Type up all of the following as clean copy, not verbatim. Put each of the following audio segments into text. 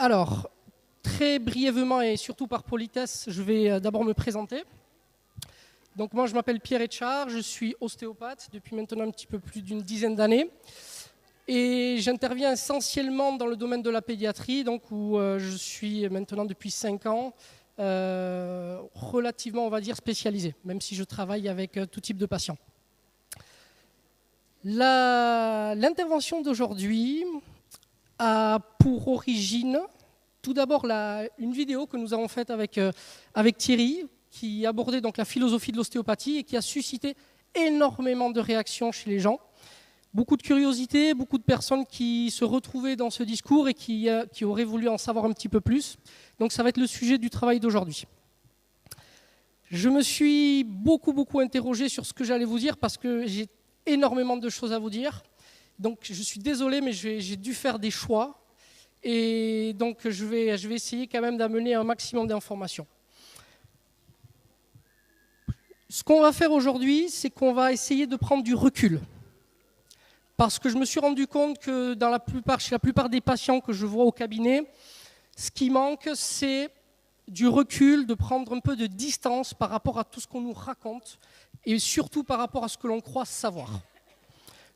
Alors, très brièvement et surtout par politesse, je vais d'abord me présenter. Donc moi, je m'appelle Pierre Etchard, je suis ostéopathe depuis maintenant un petit peu plus d'une dizaine d'années. Et j'interviens essentiellement dans le domaine de la pédiatrie, donc où je suis maintenant depuis 5 ans relativement, on va dire, spécialisé, même si je travaille avec tout type de patients. L'intervention d'aujourd'hui a pour origine, tout d'abord, une vidéo que nous avons faite avec Thierry, qui abordait donc la philosophie de l'ostéopathie et qui a suscité énormément de réactions chez les gens. Beaucoup de curiosité, beaucoup de personnes qui se retrouvaient dans ce discours et qui auraient voulu en savoir un petit peu plus. Donc ça va être le sujet du travail d'aujourd'hui. Je me suis beaucoup interrogé sur ce que j'allais vous dire parce que j'ai énormément de choses à vous dire. Donc je suis désolé, mais j'ai dû faire des choix. Et donc je vais essayer quand même d'amener un maximum d'informations. Ce qu'on va faire aujourd'hui, c'est qu'on va essayer de prendre du recul. Parce que je me suis rendu compte que chez la plupart des patients que je vois au cabinet, ce qui manque, c'est du recul, de prendre un peu de distance par rapport à tout ce qu'on nous raconte et surtout par rapport à ce que l'on croit savoir.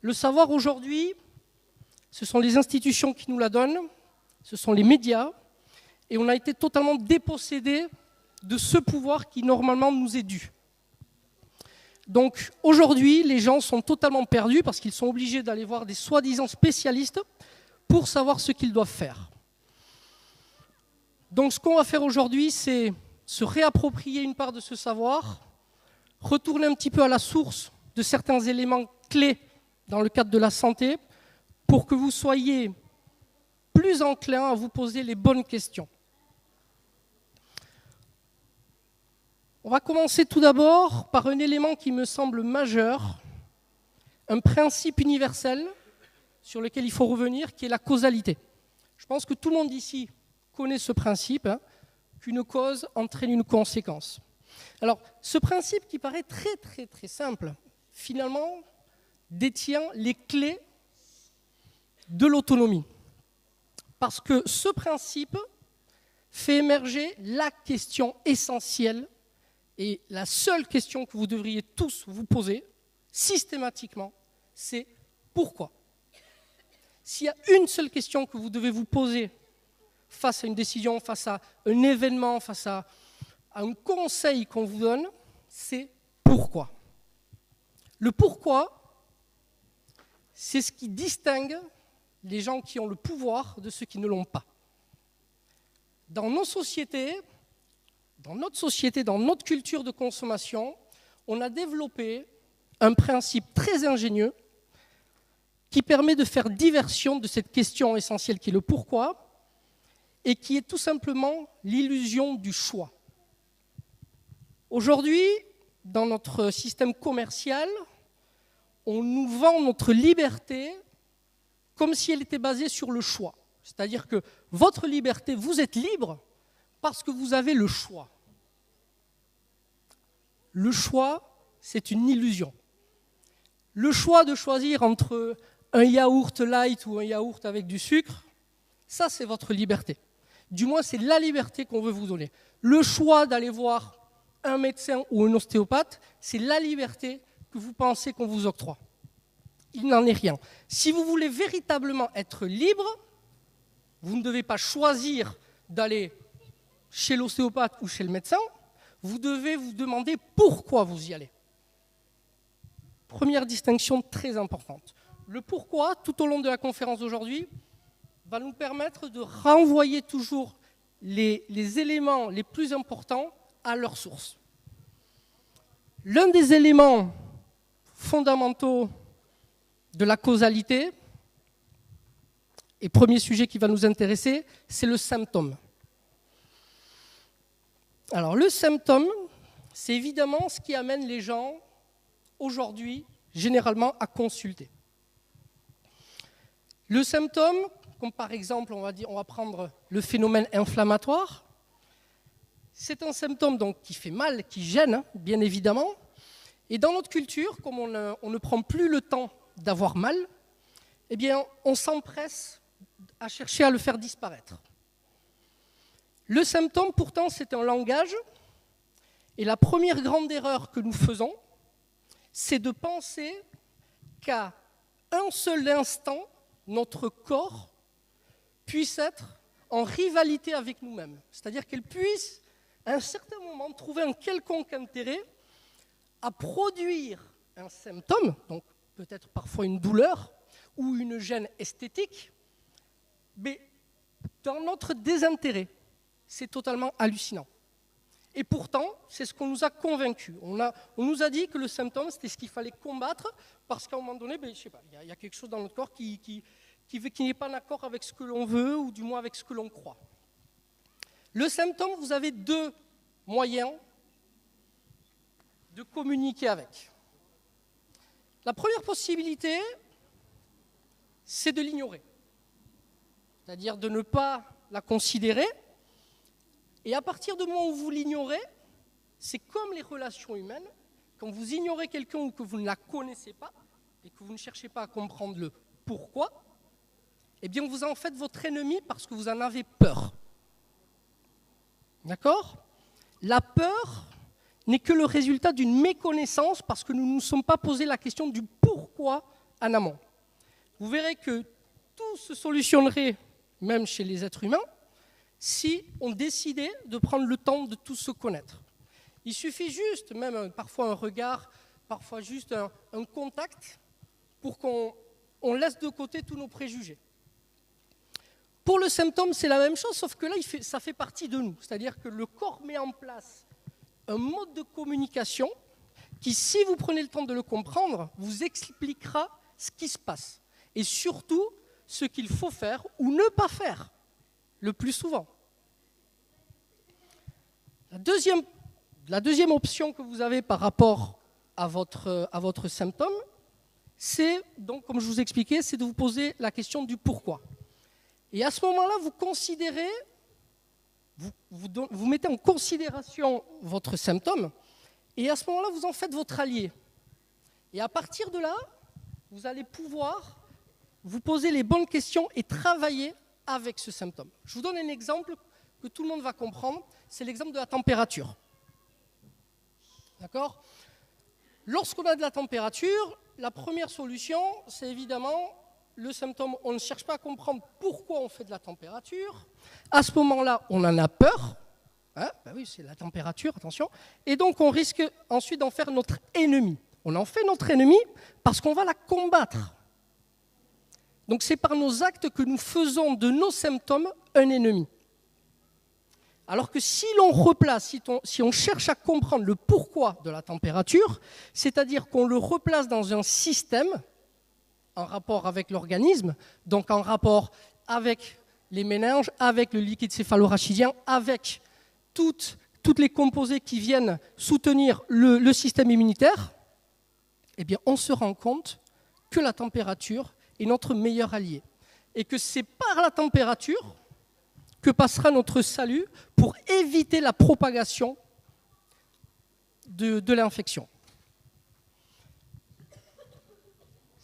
Le savoir aujourd'hui, ce sont les institutions qui nous la donnent, ce sont les médias, et on a été totalement dépossédés de ce pouvoir qui normalement nous est dû. Donc aujourd'hui, les gens sont totalement perdus parce qu'ils sont obligés d'aller voir des soi-disant spécialistes pour savoir ce qu'ils doivent faire. Donc ce qu'on va faire aujourd'hui, c'est se réapproprier une part de ce savoir, retourner un petit peu à la source de certains éléments clés dans le cadre de la santé pour que vous soyez plus enclins à vous poser les bonnes questions. On va commencer tout d'abord par un élément qui me semble majeur, un principe universel sur lequel il faut revenir, qui est la causalité. Je pense que tout le monde ici connaît ce principe, qu'une cause entraîne une conséquence. Alors, ce principe qui paraît très simple, finalement, détient les clés de l'autonomie. Parce que ce principe fait émerger la question essentielle et la seule question que vous devriez tous vous poser, systématiquement, c'est pourquoi. S'il y a une seule question que vous devez vous poser face à une décision, face à un événement, face à un conseil qu'on vous donne, c'est pourquoi. Le pourquoi, c'est ce qui distingue les gens qui ont le pouvoir de ceux qui ne l'ont pas. Dans nos sociétés, dans notre culture de consommation, on a développé un principe très ingénieux qui permet de faire diversion de cette question essentielle qui est le pourquoi et qui est tout simplement l'illusion du choix. Aujourd'hui, dans notre système commercial, on nous vend notre liberté comme si elle était basée sur le choix. C'est-à-dire que votre liberté, vous êtes libre parce que vous avez le choix. Le choix, c'est une illusion. Le choix de choisir entre un yaourt light ou un yaourt avec du sucre, ça c'est votre liberté. Du moins, c'est la liberté qu'on veut vous donner. Le choix d'aller voir un médecin ou un ostéopathe, c'est la liberté que vous pensez qu'on vous octroie. Il n'en est rien. Si vous voulez véritablement être libre, vous ne devez pas choisir d'aller chez l'ostéopathe ou chez le médecin, vous devez vous demander pourquoi vous y allez. Première distinction très importante. Le pourquoi, tout au long de la conférence d'aujourd'hui, va nous permettre de renvoyer toujours les éléments les plus importants à leur source. L'un des éléments fondamentaux de la causalité, et premier sujet qui va nous intéresser, c'est le symptôme. Alors le symptôme, c'est évidemment ce qui amène les gens aujourd'hui, généralement, à consulter. Le symptôme, comme par exemple, on va prendre le phénomène inflammatoire, c'est un symptôme donc, qui fait mal, qui gêne, bien évidemment. Et dans notre culture, comme on ne prend plus le temps d'avoir mal, eh bien, on s'empresse à chercher à le faire disparaître. Le symptôme, pourtant, c'est un langage. Et la première grande erreur que nous faisons, c'est de penser qu'à un seul instant, notre corps puisse être en rivalité avec nous-mêmes. C'est-à-dire qu'elle puisse, à un certain moment, trouver un quelconque intérêt à produire un symptôme, donc peut-être parfois une douleur ou une gêne esthétique, mais dans notre désintérêt. C'est totalement hallucinant. Et pourtant, c'est ce qu'on nous a convaincus. On nous a dit que le symptôme, c'était ce qu'il fallait combattre, parce qu'à un moment donné, je sais pas, il y a quelque chose dans notre corps qui n'est pas d'accord avec ce que l'on veut, ou du moins avec ce que l'on croit. Le symptôme, vous avez deux moyens de communiquer avec. La première possibilité, c'est de l'ignorer. C'est-à-dire de ne pas la considérer. Et à partir du moment où vous l'ignorez, c'est comme les relations humaines. Quand vous ignorez quelqu'un ou que vous ne la connaissez pas, et que vous ne cherchez pas à comprendre le pourquoi, eh bien vous en faites votre ennemi parce que vous en avez peur. D'accord ? La peur n'est que le résultat d'une méconnaissance parce que nous ne nous sommes pas posé la question du pourquoi en amont. Vous verrez que tout se solutionnerait, même chez les êtres humains, si on décidait de prendre le temps de tout se connaître. Il suffit juste, même parfois un regard, parfois juste un contact, pour qu'on laisse de côté tous nos préjugés. Pour le symptôme, c'est la même chose, sauf que là, ça fait partie de nous. C'est-à-dire que le corps met en place un mode de communication qui, si vous prenez le temps de le comprendre, vous expliquera ce qui se passe. Et surtout, ce qu'il faut faire ou ne pas faire, le plus souvent. La deuxième option que vous avez par rapport à votre symptôme, c'est, donc, comme je vous expliquais, c'est de vous poser la question du pourquoi. Et à ce moment-là, vous considérez, vous mettez en considération votre symptôme, et à ce moment-là, vous en faites votre allié. Et à partir de là, vous allez pouvoir vous poser les bonnes questions et travailler avec ce symptôme. Je vous donne un exemple que tout le monde va comprendre, c'est l'exemple de la température. D'accord ? Lorsqu'on a de la température, la première solution, c'est évidemment le symptôme. On ne cherche pas à comprendre pourquoi on fait de la température. À ce moment-là, on en a peur. Hein ? Ben oui, c'est la température, attention. Et donc, on risque ensuite d'en faire notre ennemi. On en fait notre ennemi parce qu'on va la combattre. Donc, c'est par nos actes que nous faisons de nos symptômes un ennemi. Alors que si l'on replace, si on cherche à comprendre le pourquoi de la température, c'est-à-dire qu'on le replace dans un système en rapport avec l'organisme, donc en rapport avec les méninges, avec le liquide céphalorachidien, avec toutes les composés qui viennent soutenir le système immunitaire, eh bien on se rend compte que la température est notre meilleur allié. Et que c'est par la température que passera notre salut pour éviter la propagation de l'infection.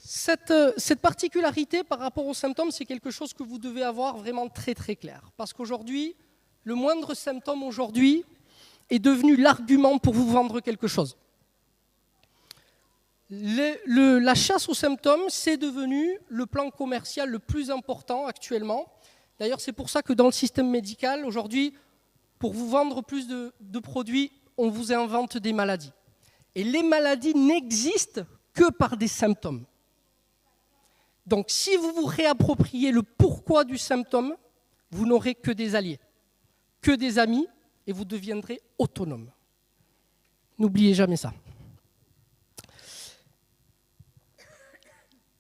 Cette particularité par rapport aux symptômes, c'est quelque chose que vous devez avoir vraiment très très clair. Parce qu'aujourd'hui, le moindre symptôme aujourd'hui est devenu l'argument pour vous vendre quelque chose. La chasse aux symptômes, c'est devenu le plan commercial le plus important actuellement. D'ailleurs, c'est pour ça que dans le système médical, aujourd'hui, pour vous vendre plus de produits, on vous invente des maladies. Et les maladies n'existent que par des symptômes. Donc, si vous vous réappropriez le pourquoi du symptôme, vous n'aurez que des alliés, que des amis, et vous deviendrez autonome. N'oubliez jamais ça.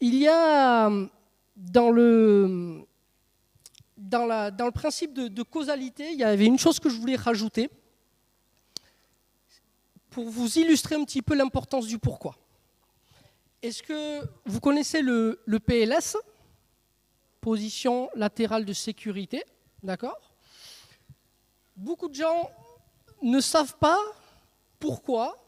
Il y a dans le principe de causalité, il y avait une chose que je voulais rajouter pour vous illustrer un petit peu l'importance du pourquoi. Est-ce que vous connaissez le PLS, position latérale de sécurité, d'accord ? Beaucoup de gens ne savent pas pourquoi,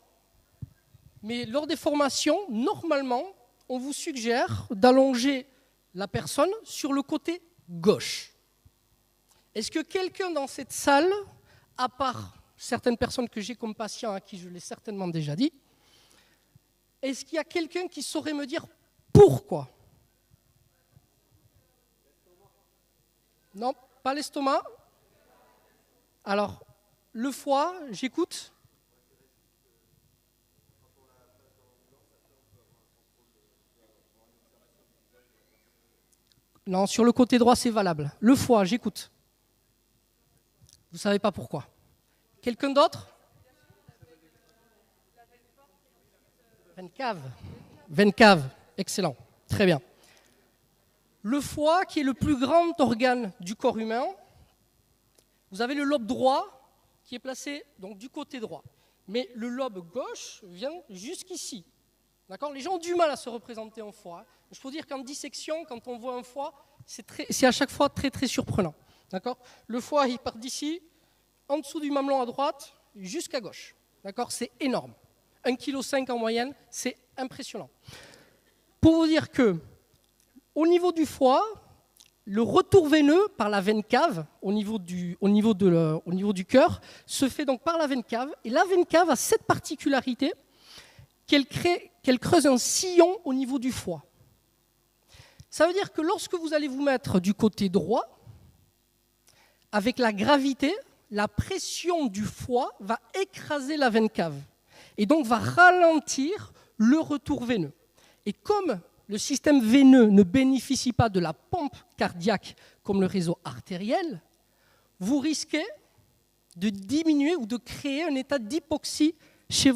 mais lors des formations, normalement, on vous suggère d'allonger la personne sur le côté gauche. Est-ce que quelqu'un dans cette salle, à part certaines personnes que j'ai comme patients, à qui je l'ai certainement déjà dit, est-ce qu'il y a quelqu'un qui saurait me dire pourquoi? Non, pas l'estomac. Alors, le foie, j'écoute. Non, sur le côté droit, c'est valable. Le foie, j'écoute. Vous ne savez pas pourquoi. Quelqu'un d'autre? Veine cave. Veine cave, excellent, très bien. Le foie, qui est le plus grand organe du corps humain, vous avez le lobe droit qui est placé donc, du côté droit. Mais le lobe gauche vient jusqu'ici. D'accord ? Les gens ont du mal à se représenter un foie. Je peux vous dire qu'en dissection, quand on voit un foie, c'est à chaque fois très très surprenant. D'accord ? Le foie, il part d'ici, en dessous du mamelon à droite, jusqu'à gauche. D'accord ? C'est énorme. 1,5 kg en moyenne, c'est impressionnant. Pour vous dire que, au niveau du foie, le retour veineux par la veine cave, au niveau du cœur, se fait donc par la veine cave. Et la veine cave a cette particularité qu'elle creuse un sillon au niveau du foie. Ça veut dire que lorsque vous allez vous mettre du côté droit, avec la gravité, la pression du foie va écraser la veine cave et donc va ralentir le retour veineux. Et comme le système veineux ne bénéficie pas de la pompe cardiaque comme le réseau artériel, vous risquez de diminuer ou de créer un état d'hypoxie chez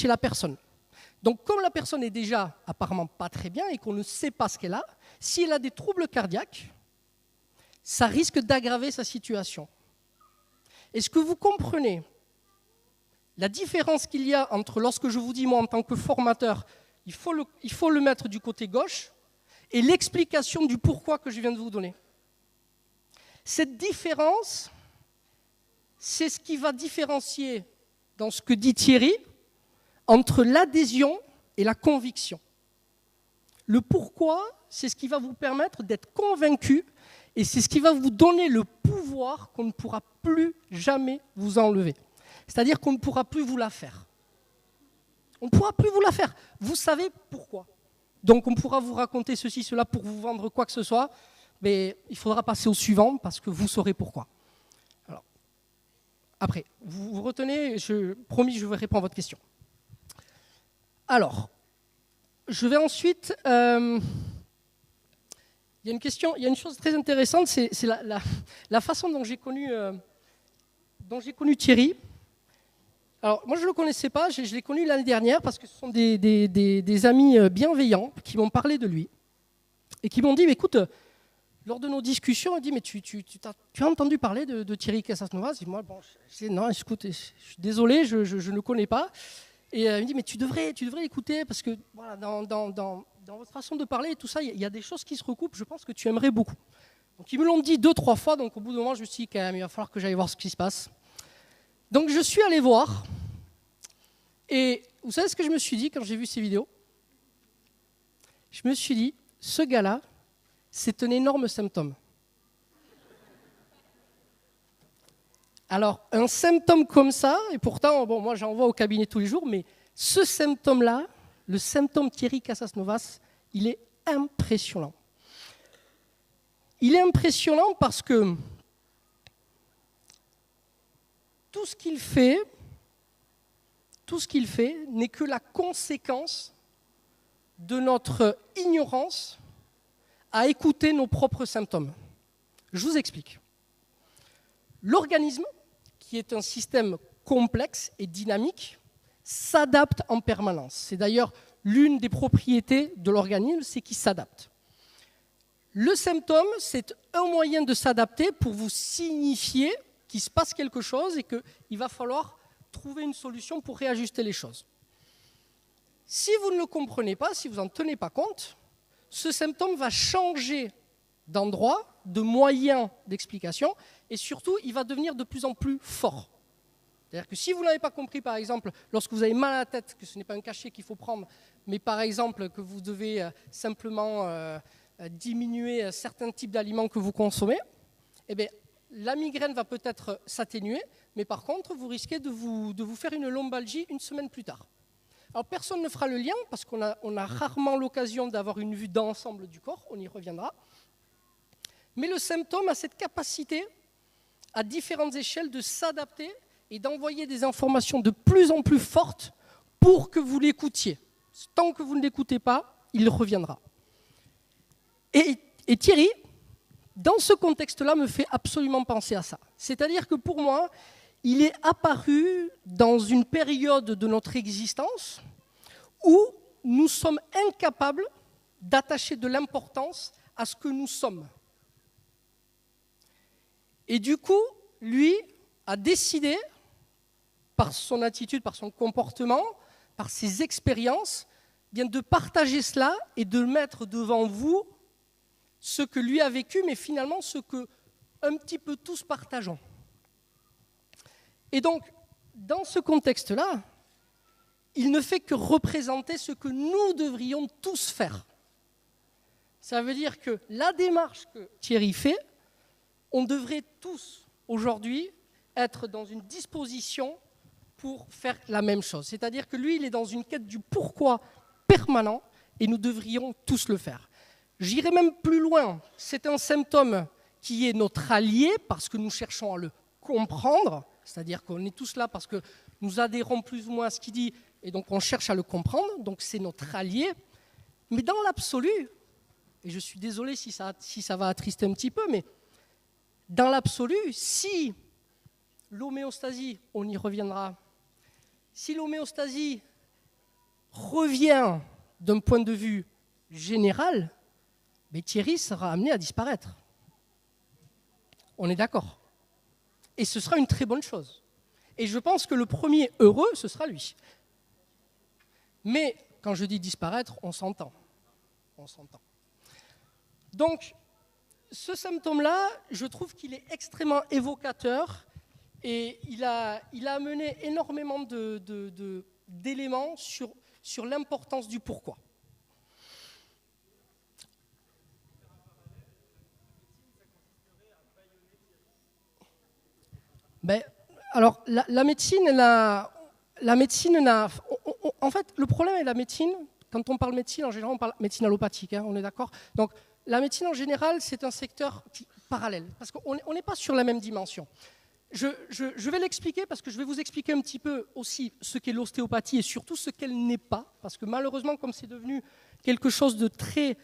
la personne. Donc comme la personne est déjà apparemment pas très bien et qu'on ne sait pas ce qu'elle a, si elle a des troubles cardiaques, ça risque d'aggraver sa situation. Est-ce que vous comprenez la différence qu'il y a entre lorsque je vous dis, moi, en tant que formateur, il faut le mettre du côté gauche, et l'explication du pourquoi que je viens de vous donner. Cette différence, c'est ce qui va différencier, dans ce que dit Thierry, entre l'adhésion et la conviction. Le pourquoi, c'est ce qui va vous permettre d'être convaincu, et c'est ce qui va vous donner le pouvoir qu'on ne pourra plus jamais vous enlever. C'est-à-dire qu'on ne pourra plus vous la faire. On ne pourra plus vous la faire. Vous savez pourquoi. Donc on pourra vous raconter ceci, cela pour vous vendre quoi que ce soit, mais il faudra passer au suivant parce que vous saurez pourquoi. Alors, après, vous retenez, promis, je vais répondre à votre question. Alors, je vais ensuite... il y a une chose très intéressante, c'est la façon dont j'ai connu Thierry. Alors, moi, je ne le connaissais pas, je l'ai connu l'année dernière parce que ce sont des amis bienveillants qui m'ont parlé de lui et qui m'ont dit, écoute, lors de nos discussions, il dit, mais tu as entendu parler de Thierry Casasnovas? Et moi, bon, je dis, non, écoute, je suis désolé, je ne le connais pas. Et il me dit, mais tu devrais l'écouter parce que voilà, dans votre façon de parler et tout ça, il y a des choses qui se recoupent, je pense que tu aimerais beaucoup. Donc, ils me l'ont dit 2-3 fois, donc au bout d'un moment, je me suis dit, quand même, il va falloir que j'aille voir ce qui se passe. Donc je suis allé voir, et vous savez ce que je me suis dit quand j'ai vu ces vidéos? Je me suis dit, ce gars-là, c'est un énorme symptôme. Alors, un symptôme comme ça, et pourtant, bon, moi j'en vois au cabinet tous les jours, mais ce symptôme-là, le symptôme Thierry Casasnovas, il est impressionnant. Il est impressionnant parce que tout ce qu'il fait n'est que la conséquence de notre ignorance à écouter nos propres symptômes. Je vous explique. L'organisme, qui est un système complexe et dynamique, s'adapte en permanence. C'est d'ailleurs l'une des propriétés de l'organisme, c'est qu'il s'adapte. Le symptôme, c'est un moyen de s'adapter pour vous signifier qu'il se passe quelque chose et qu'il va falloir trouver une solution pour réajuster les choses. Si vous ne le comprenez pas, si vous n'en tenez pas compte, ce symptôme va changer d'endroit, de moyen d'explication, et surtout, il va devenir de plus en plus fort. C'est-à-dire que si vous ne l'avez pas compris, par exemple, lorsque vous avez mal à la tête, que ce n'est pas un cachet qu'il faut prendre, mais par exemple que vous devez simplement diminuer certains types d'aliments que vous consommez, eh bien, la migraine va peut-être s'atténuer, mais par contre, vous risquez de vous faire une lombalgie une semaine plus tard. Alors, personne ne fera le lien, parce qu'on a rarement l'occasion d'avoir une vue d'ensemble du corps, on y reviendra. Mais le symptôme a cette capacité, à différentes échelles, de s'adapter et d'envoyer des informations de plus en plus fortes pour que vous l'écoutiez. Tant que vous ne l'écoutez pas, il reviendra. Et Thierry, dans ce contexte-là, me fait absolument penser à ça. C'est-à-dire que pour moi, il est apparu dans une période de notre existence où nous sommes incapables d'attacher de l'importance à ce que nous sommes. Et du coup, lui a décidé, par son attitude, par son comportement, par ses expériences, bien de partager cela et de mettre devant vous ce que lui a vécu, mais finalement ce que un petit peu tous partageons. Et donc, dans ce contexte-là, il ne fait que représenter ce que nous devrions tous faire. Ça veut dire que la démarche que Thierry fait, on devrait tous, aujourd'hui, être dans une disposition pour faire la même chose. C'est-à-dire que lui, il est dans une quête du pourquoi permanent, et nous devrions tous le faire. J'irai même plus loin. C'est un symptôme qui est notre allié, parce que nous cherchons à le comprendre, c'est-à-dire qu'on est tous là parce que nous adhérons plus ou moins à ce qu'il dit, et donc on cherche à le comprendre, donc c'est notre allié. Mais dans l'absolu, et je suis désolé si ça va attrister un petit peu, mais dans l'absolu, si l'homéostasie, on y reviendra, si l'homéostasie revient d'un point de vue général, mais Thierry sera amené à disparaître. On est d'accord. Et ce sera une très bonne chose. Et je pense que le premier heureux, ce sera lui. Mais quand je dis disparaître, on s'entend. On s'entend. Donc, ce symptôme-là, je trouve qu'il est extrêmement évocateur et il a amené énormément d'éléments sur l'importance du pourquoi. Ben, alors, la médecine n'a... En fait, le problème avec la médecine, quand on parle médecine, en général, on parle médecine allopathique, hein, on est d'accord ? Donc, la médecine, en général, c'est un secteur parallèle, parce qu'on n'est pas sur la même dimension. Je vais l'expliquer, parce que je vais vous expliquer un petit peu aussi ce qu'est l'ostéopathie et surtout ce qu'elle n'est pas, parce que malheureusement, comme c'est devenu quelque chose de très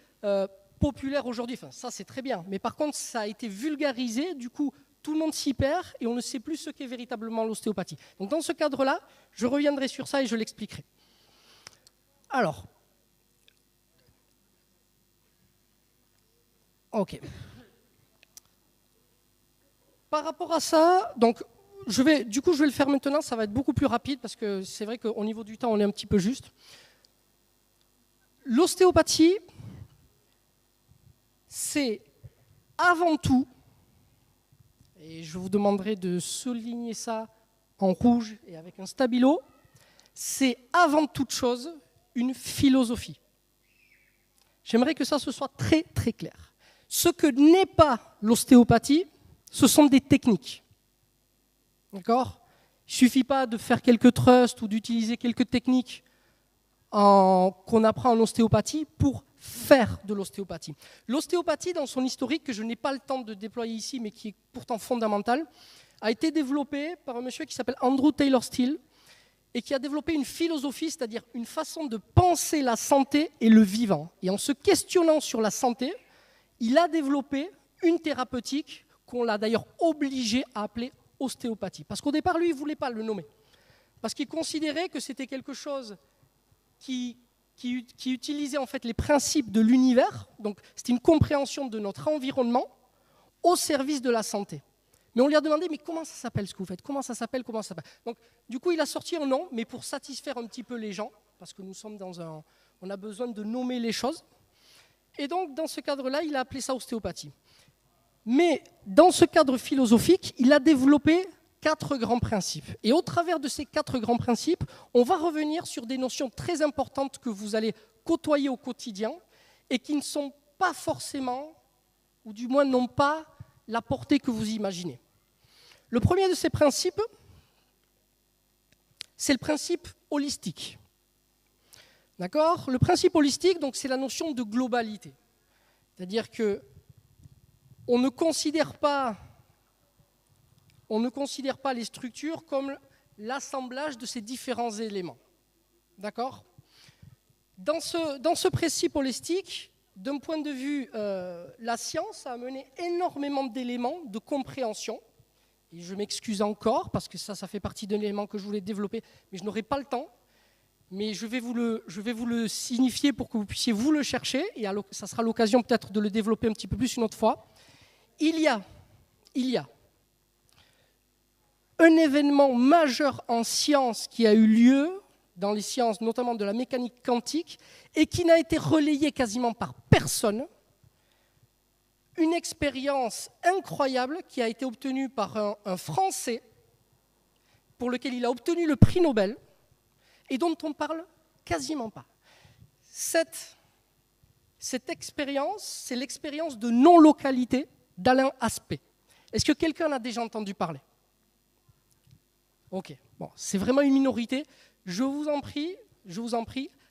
populaire aujourd'hui, enfin, ça c'est très bien, mais par contre, ça a été vulgarisé, du coup, tout le monde s'y perd et on ne sait plus ce qu'est véritablement l'ostéopathie. Donc dans ce cadre-là, je reviendrai sur ça et je l'expliquerai. Alors, ok. Par rapport à ça, donc je vais le faire maintenant, ça va être beaucoup plus rapide parce que c'est vrai qu'au niveau du temps, on est un petit peu juste. L'ostéopathie, c'est avant tout, et je vous demanderai de souligner ça en rouge et avec un stabilo, c'est avant toute chose une philosophie. J'aimerais que ça se soit très très clair. Ce que n'est pas l'ostéopathie, ce sont des techniques. D'accord ? Il ne suffit pas de faire quelques thrusts ou d'utiliser quelques techniques qu'on apprend en ostéopathie pour faire de l'ostéopathie. L'ostéopathie, dans son historique, que je n'ai pas le temps de déployer ici, mais qui est pourtant fondamentale, a été développée par un monsieur qui s'appelle Andrew Taylor Still et qui a développé une philosophie, c'est-à-dire une façon de penser la santé et le vivant. Et en se questionnant sur la santé, il a développé une thérapeutique qu'on l'a d'ailleurs obligé à appeler ostéopathie. Parce qu'au départ, lui, il ne voulait pas le nommer. Parce qu'il considérait que c'était quelque chose qui utilisait en fait les principes de l'univers, donc c'était une compréhension de notre environnement au service de la santé. Mais on lui a demandé, mais comment ça s'appelle ce que vous faites ? Comment ça s'appelle ? Donc, du coup, il a sorti un nom, mais pour satisfaire un petit peu les gens, parce que nous sommes on a besoin de nommer les choses. Et donc, dans ce cadre-là, il a appelé ça ostéopathie. Mais dans ce cadre philosophique, il a développé 4 grands principes. Et au travers de ces 4 grands principes, on va revenir sur des notions très importantes que vous allez côtoyer au quotidien et qui ne sont pas forcément, ou du moins n'ont pas la portée que vous imaginez. Le premier de ces principes, c'est le principe holistique. D'accord? Le principe holistique, donc, c'est la notion de globalité. C'est-à-dire qu'on ne considère pas les structures comme l'assemblage de ces différents éléments. D'accord? Dans ce principe holistique, d'un point de vue, la science a amené énormément d'éléments de compréhension. Et je m'excuse encore, parce que ça fait partie d'un élément que je voulais développer, mais je n'aurai pas le temps. Mais je vais vous le signifier pour que vous puissiez vous le chercher, et ça sera l'occasion peut-être de le développer un petit peu plus une autre fois. Il y a un événement majeur en sciences qui a eu lieu, dans les sciences notamment de la mécanique quantique, et qui n'a été relayé quasiment par personne. Une expérience incroyable qui a été obtenue par un Français, pour lequel il a obtenu le prix Nobel, et dont on parle quasiment pas. Cette expérience, c'est l'expérience de non-localité d'Alain Aspect. Est-ce que quelqu'un en a déjà entendu parler? Ok, bon, c'est vraiment une minorité. Je vous en prie,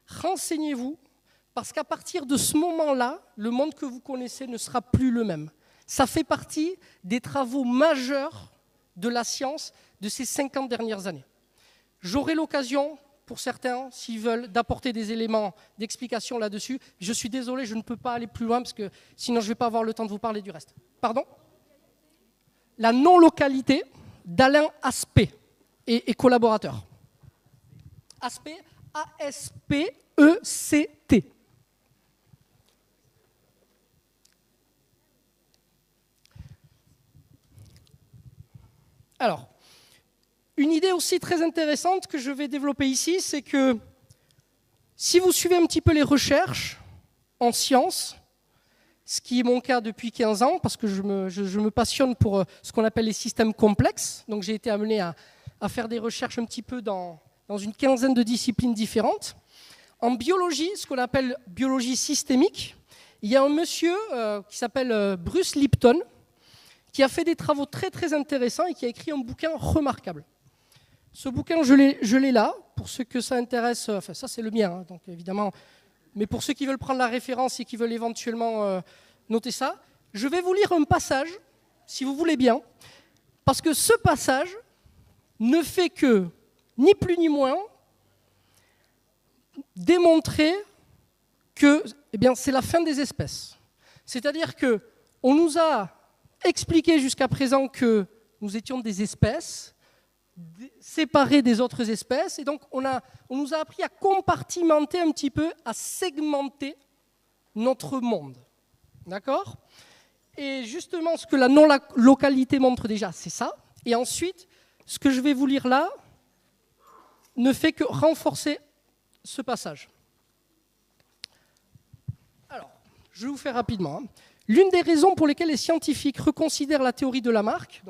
renseignez-vous, parce qu'à partir de ce moment-là, le monde que vous connaissez ne sera plus le même. Ça fait partie des travaux majeurs de la science de ces 50 dernières années. J'aurai l'occasion, pour certains, s'ils veulent, d'apporter des éléments d'explication là-dessus. Je suis désolé, je ne peux pas aller plus loin, parce que sinon je ne vais pas avoir le temps de vous parler du reste. Pardon? La non-localité d'Alain Aspect et collaborateurs. Aspect, A-S-P-E-C-T. Alors, une idée aussi très intéressante que je vais développer ici, c'est que si vous suivez un petit peu les recherches en sciences, ce qui est mon cas depuis 15 ans, parce que je me passionne pour ce qu'on appelle les systèmes complexes, donc j'ai été amené à faire des recherches un petit peu dans une quinzaine de disciplines différentes. En biologie, ce qu'on appelle biologie systémique, il y a un monsieur qui s'appelle Bruce Lipton, qui a fait des travaux très très intéressants et qui a écrit un bouquin remarquable. Ce bouquin, je l'ai là, pour ceux que ça intéresse, enfin ça c'est le mien, hein, donc évidemment, mais pour ceux qui veulent prendre la référence et qui veulent éventuellement noter ça, je vais vous lire un passage, si vous voulez bien, parce que ce passage ne fait que, ni plus ni moins, démontrer que c'est la fin des espèces. C'est-à-dire qu'on nous a expliqué jusqu'à présent que nous étions des espèces, séparés des autres espèces, et donc on nous a appris à compartimenter un petit peu, à segmenter notre monde. D'accord? Et justement, ce que la non-localité montre déjà, c'est ça. Et ensuite, ce que je vais vous lire là ne fait que renforcer ce passage. Alors, je vais vous faire rapidement. L'une des raisons pour lesquelles les scientifiques reconsidèrent la théorie de Lamarck,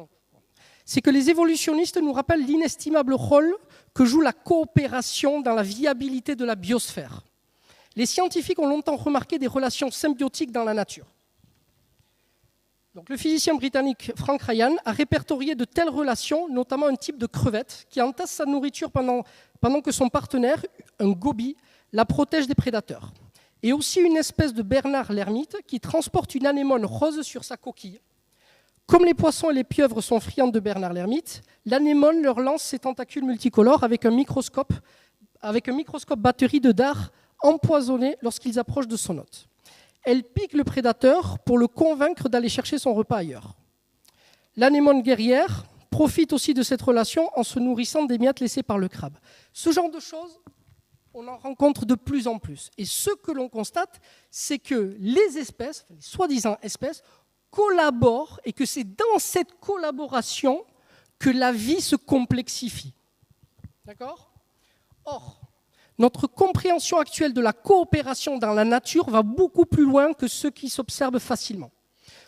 c'est que les évolutionnistes nous rappellent l'inestimable rôle que joue la coopération dans la viabilité de la biosphère. Les scientifiques ont longtemps remarqué des relations symbiotiques dans la nature. Donc, le physicien britannique Frank Ryan a répertorié de telles relations, notamment un type de crevette qui entasse sa nourriture pendant que son partenaire, un goby, la protège des prédateurs. Et aussi une espèce de bernard l'ermite qui transporte une anémone rose sur sa coquille. Comme les poissons et les pieuvres sont friands de bernard l'ermite, l'anémone leur lance ses tentacules multicolores avec un microscope batterie de dards empoisonnés lorsqu'ils approchent de son hôte. Elle pique le prédateur pour le convaincre d'aller chercher son repas ailleurs. L'anémone guerrière profite aussi de cette relation en se nourrissant des miettes laissées par le crabe. Ce genre de choses, on en rencontre de plus en plus. Et ce que l'on constate, c'est que les espèces, les soi-disant espèces, collaborent et que c'est dans cette collaboration que la vie se complexifie. D'accord ? Or, notre compréhension actuelle de la coopération dans la nature va beaucoup plus loin que ce qui s'observe facilement.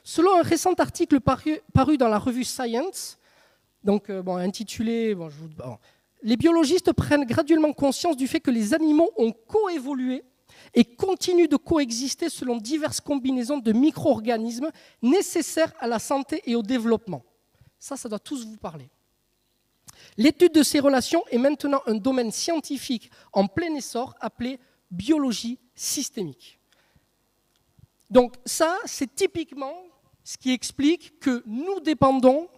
Selon un récent article paru dans la revue Science, intitulé les biologistes prennent graduellement conscience du fait que les animaux ont coévolué et continuent de coexister selon diverses combinaisons de micro-organismes nécessaires à la santé et au développement. Ça doit tous vous parler. L'étude de ces relations est maintenant un domaine scientifique en plein essor appelé biologie systémique. Donc ça, c'est typiquement ce qui explique que nous dépendons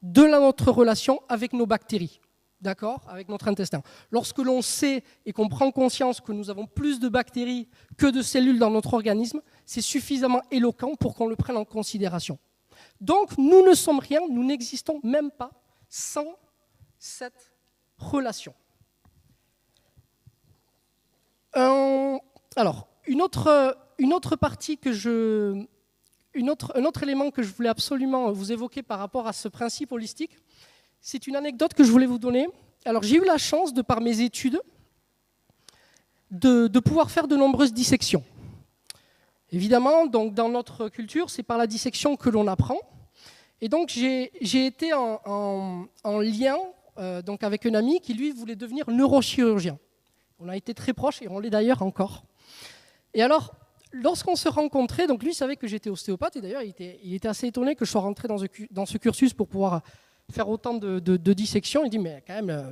de notre relation avec nos bactéries, d'accord, avec notre intestin. Lorsque l'on sait et qu'on prend conscience que nous avons plus de bactéries que de cellules dans notre organisme, c'est suffisamment éloquent pour qu'on le prenne en considération. Donc nous ne sommes rien, nous n'existons même pas sans cette relation. Alors, un autre élément que je voulais absolument vous évoquer par rapport à ce principe holistique, c'est une anecdote que je voulais vous donner. Alors, j'ai eu la chance, de par mes études, de pouvoir faire de nombreuses dissections. Évidemment, donc, dans notre culture, c'est par la dissection que l'on apprend. Et donc, j'ai été en lien donc avec un ami qui, lui, voulait devenir neurochirurgien. On a été très proches et on l'est d'ailleurs encore. Et alors, lorsqu'on se rencontrait, donc lui savait que j'étais ostéopathe et d'ailleurs il était assez étonné que je sois rentré dans ce cursus pour pouvoir faire autant de dissections. Il dit mais quand même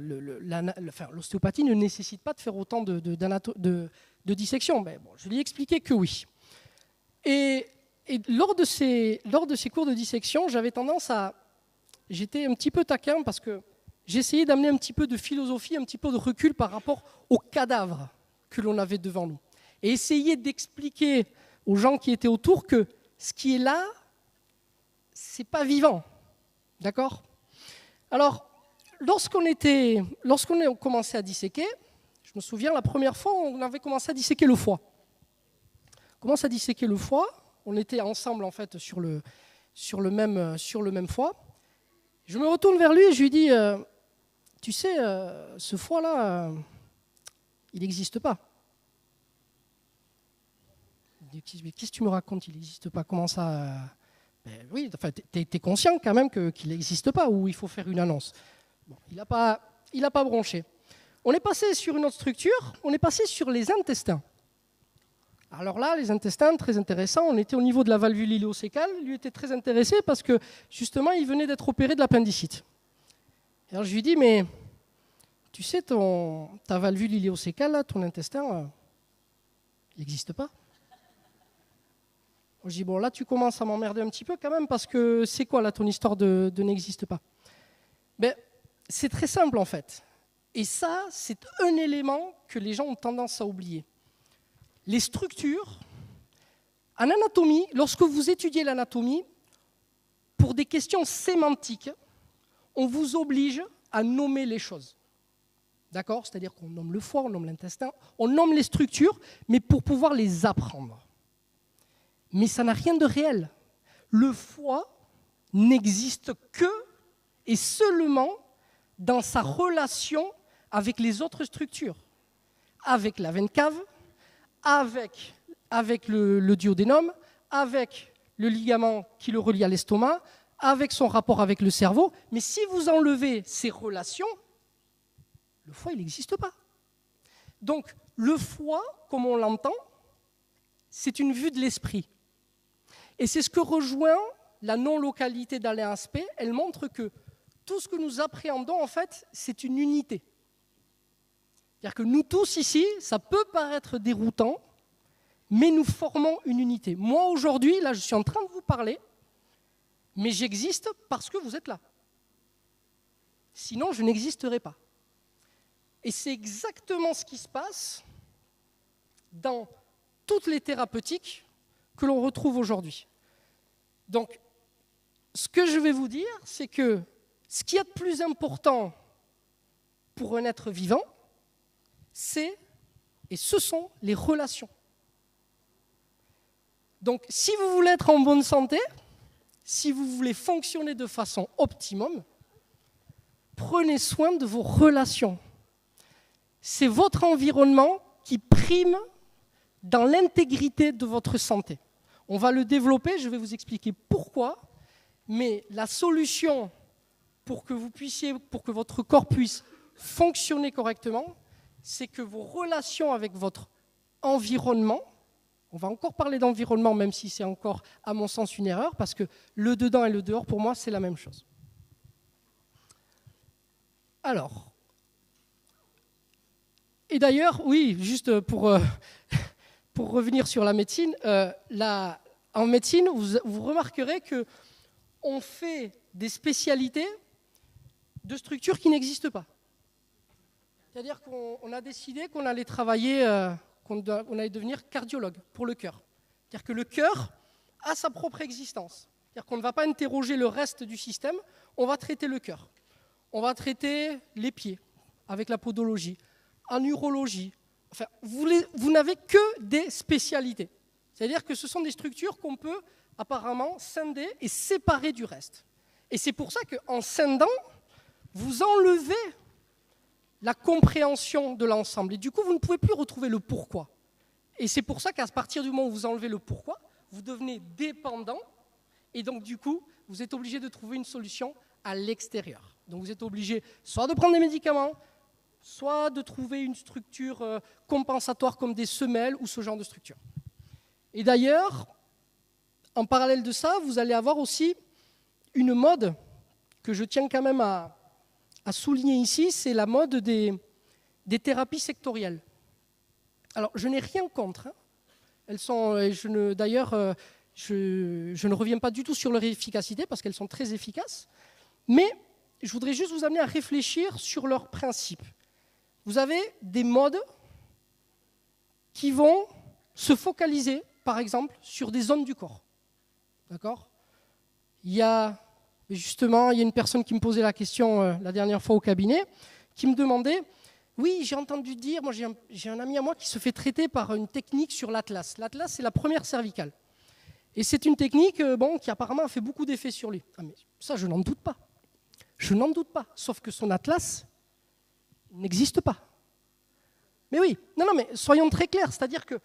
l'ostéopathie ne nécessite pas de faire autant de dissections. Mais bon, je lui ai expliqué que oui. Et lors de ces cours de dissection, j'étais un petit peu taquin parce que j'essayais d'amener un petit peu de philosophie, un petit peu de recul par rapport aux cadavres que l'on avait devant nous. Et essayer d'expliquer aux gens qui étaient autour que ce qui est là, c'est pas vivant. D'accord ? Alors, lorsqu'on a commencé à disséquer, je me souviens, la première fois, on avait commencé à disséquer le foie. On commence à disséquer le foie, on était ensemble en fait sur le même foie. Je me retourne vers lui et je lui dis tu sais, ce foie-là, il n'existe pas. Qu'est-ce que tu me racontes? Il n'existe pas. Comment ça? Oui, enfin, tu es conscient quand même qu'il n'existe pas ou il faut faire une annonce. Bon, il n'a pas bronché. On est passé sur une autre structure, on est passé sur les intestins. Alors là, les intestins, très intéressant. On était au niveau de la valvule iléocécale. Lui était très intéressé parce que justement, il venait d'être opéré de l'appendicite. Alors je lui dis, mais tu sais, ta valvule iléocécale, là, ton intestin, il n'existe pas. Je dis, bon, là, tu commences à m'emmerder un petit peu quand même, parce que c'est quoi, là, ton histoire de n'existe pas? Ben, c'est très simple, en fait. Et ça, c'est un élément que les gens ont tendance à oublier. Les structures, en anatomie, lorsque vous étudiez l'anatomie, pour des questions sémantiques, on vous oblige à nommer les choses. D'accord? C'est-à-dire qu'on nomme le foie, on nomme l'intestin, on nomme les structures, mais pour pouvoir les apprendre. Mais ça n'a rien de réel. Le foie n'existe que et seulement dans sa relation avec les autres structures, avec la veine cave, avec le duodénum, avec le ligament qui le relie à l'estomac, avec son rapport avec le cerveau. Mais si vous enlevez ces relations, le foie, il n'existe pas. Donc, le foie, comme on l'entend, c'est une vue de l'esprit. Et c'est ce que rejoint la non-localité d'Alain Aspect. Elle montre que tout ce que nous appréhendons, en fait, c'est une unité. C'est-à-dire que nous tous ici, ça peut paraître déroutant, mais nous formons une unité. Moi, aujourd'hui, là, je suis en train de vous parler, mais j'existe parce que vous êtes là. Sinon, je n'existerais pas. Et c'est exactement ce qui se passe dans toutes les thérapeutiques que l'on retrouve aujourd'hui. Donc, ce que je vais vous dire, c'est que ce qu'il y a de plus important pour un être vivant, ce sont les relations. Donc, si vous voulez être en bonne santé, si vous voulez fonctionner de façon optimum, prenez soin de vos relations. C'est votre environnement qui prime dans l'intégrité de votre santé. On va le développer, je vais vous expliquer pourquoi, mais la solution pour que votre corps puisse fonctionner correctement, c'est que vos relations avec votre environnement. On va encore parler d'environnement, même si c'est encore, à mon sens, une erreur, parce que le dedans et le dehors, pour moi, c'est la même chose. Alors, et d'ailleurs, oui, juste pour revenir sur la médecine, en médecine, vous remarquerez qu'on fait des spécialités de structures qui n'existent pas. C'est-à-dire qu'on a décidé qu'on allait travailler, qu'on allait devenir cardiologue pour le cœur. C'est-à-dire que le cœur a sa propre existence. C'est-à-dire qu'on ne va pas interroger le reste du système, on va traiter le cœur. On va traiter les pieds avec la podologie, en urologie. Enfin, vous n'avez que des spécialités. C'est-à-dire que ce sont des structures qu'on peut apparemment scinder et séparer du reste. Et c'est pour ça qu'en scindant, vous enlevez la compréhension de l'ensemble. Et du coup, vous ne pouvez plus retrouver le pourquoi. Et c'est pour ça qu'à partir du moment où vous enlevez le pourquoi, vous devenez dépendant. Et donc, du coup, vous êtes obligé de trouver une solution à l'extérieur. Donc, vous êtes obligé soit de prendre des médicaments, soit de trouver une structure compensatoire comme des semelles ou ce genre de structure. Et d'ailleurs, en parallèle de ça, vous allez avoir aussi une mode que je tiens quand même à souligner ici, c'est la mode des thérapies sectorielles. Alors, je n'ai rien contre. Hein. Elles sont, d'ailleurs, je ne reviens pas du tout sur leur efficacité parce qu'elles sont très efficaces, mais je voudrais juste vous amener à réfléchir sur leurs principes. Vous avez des modes qui vont se focaliser, par exemple, sur des zones du corps. D'accord ? Il y a une personne qui me posait la question la dernière fois au cabinet, qui me demandait, oui, j'ai entendu dire, moi j'ai un ami à moi qui se fait traiter par une technique sur l'atlas. L'atlas, c'est la première cervicale. Et c'est une technique qui apparemment a fait beaucoup d'effets sur lui. Ah, mais ça, je n'en doute pas. Je n'en doute pas. Sauf que son atlas n'existe pas. Mais oui, non, mais soyons très clairs, c'est-à-dire que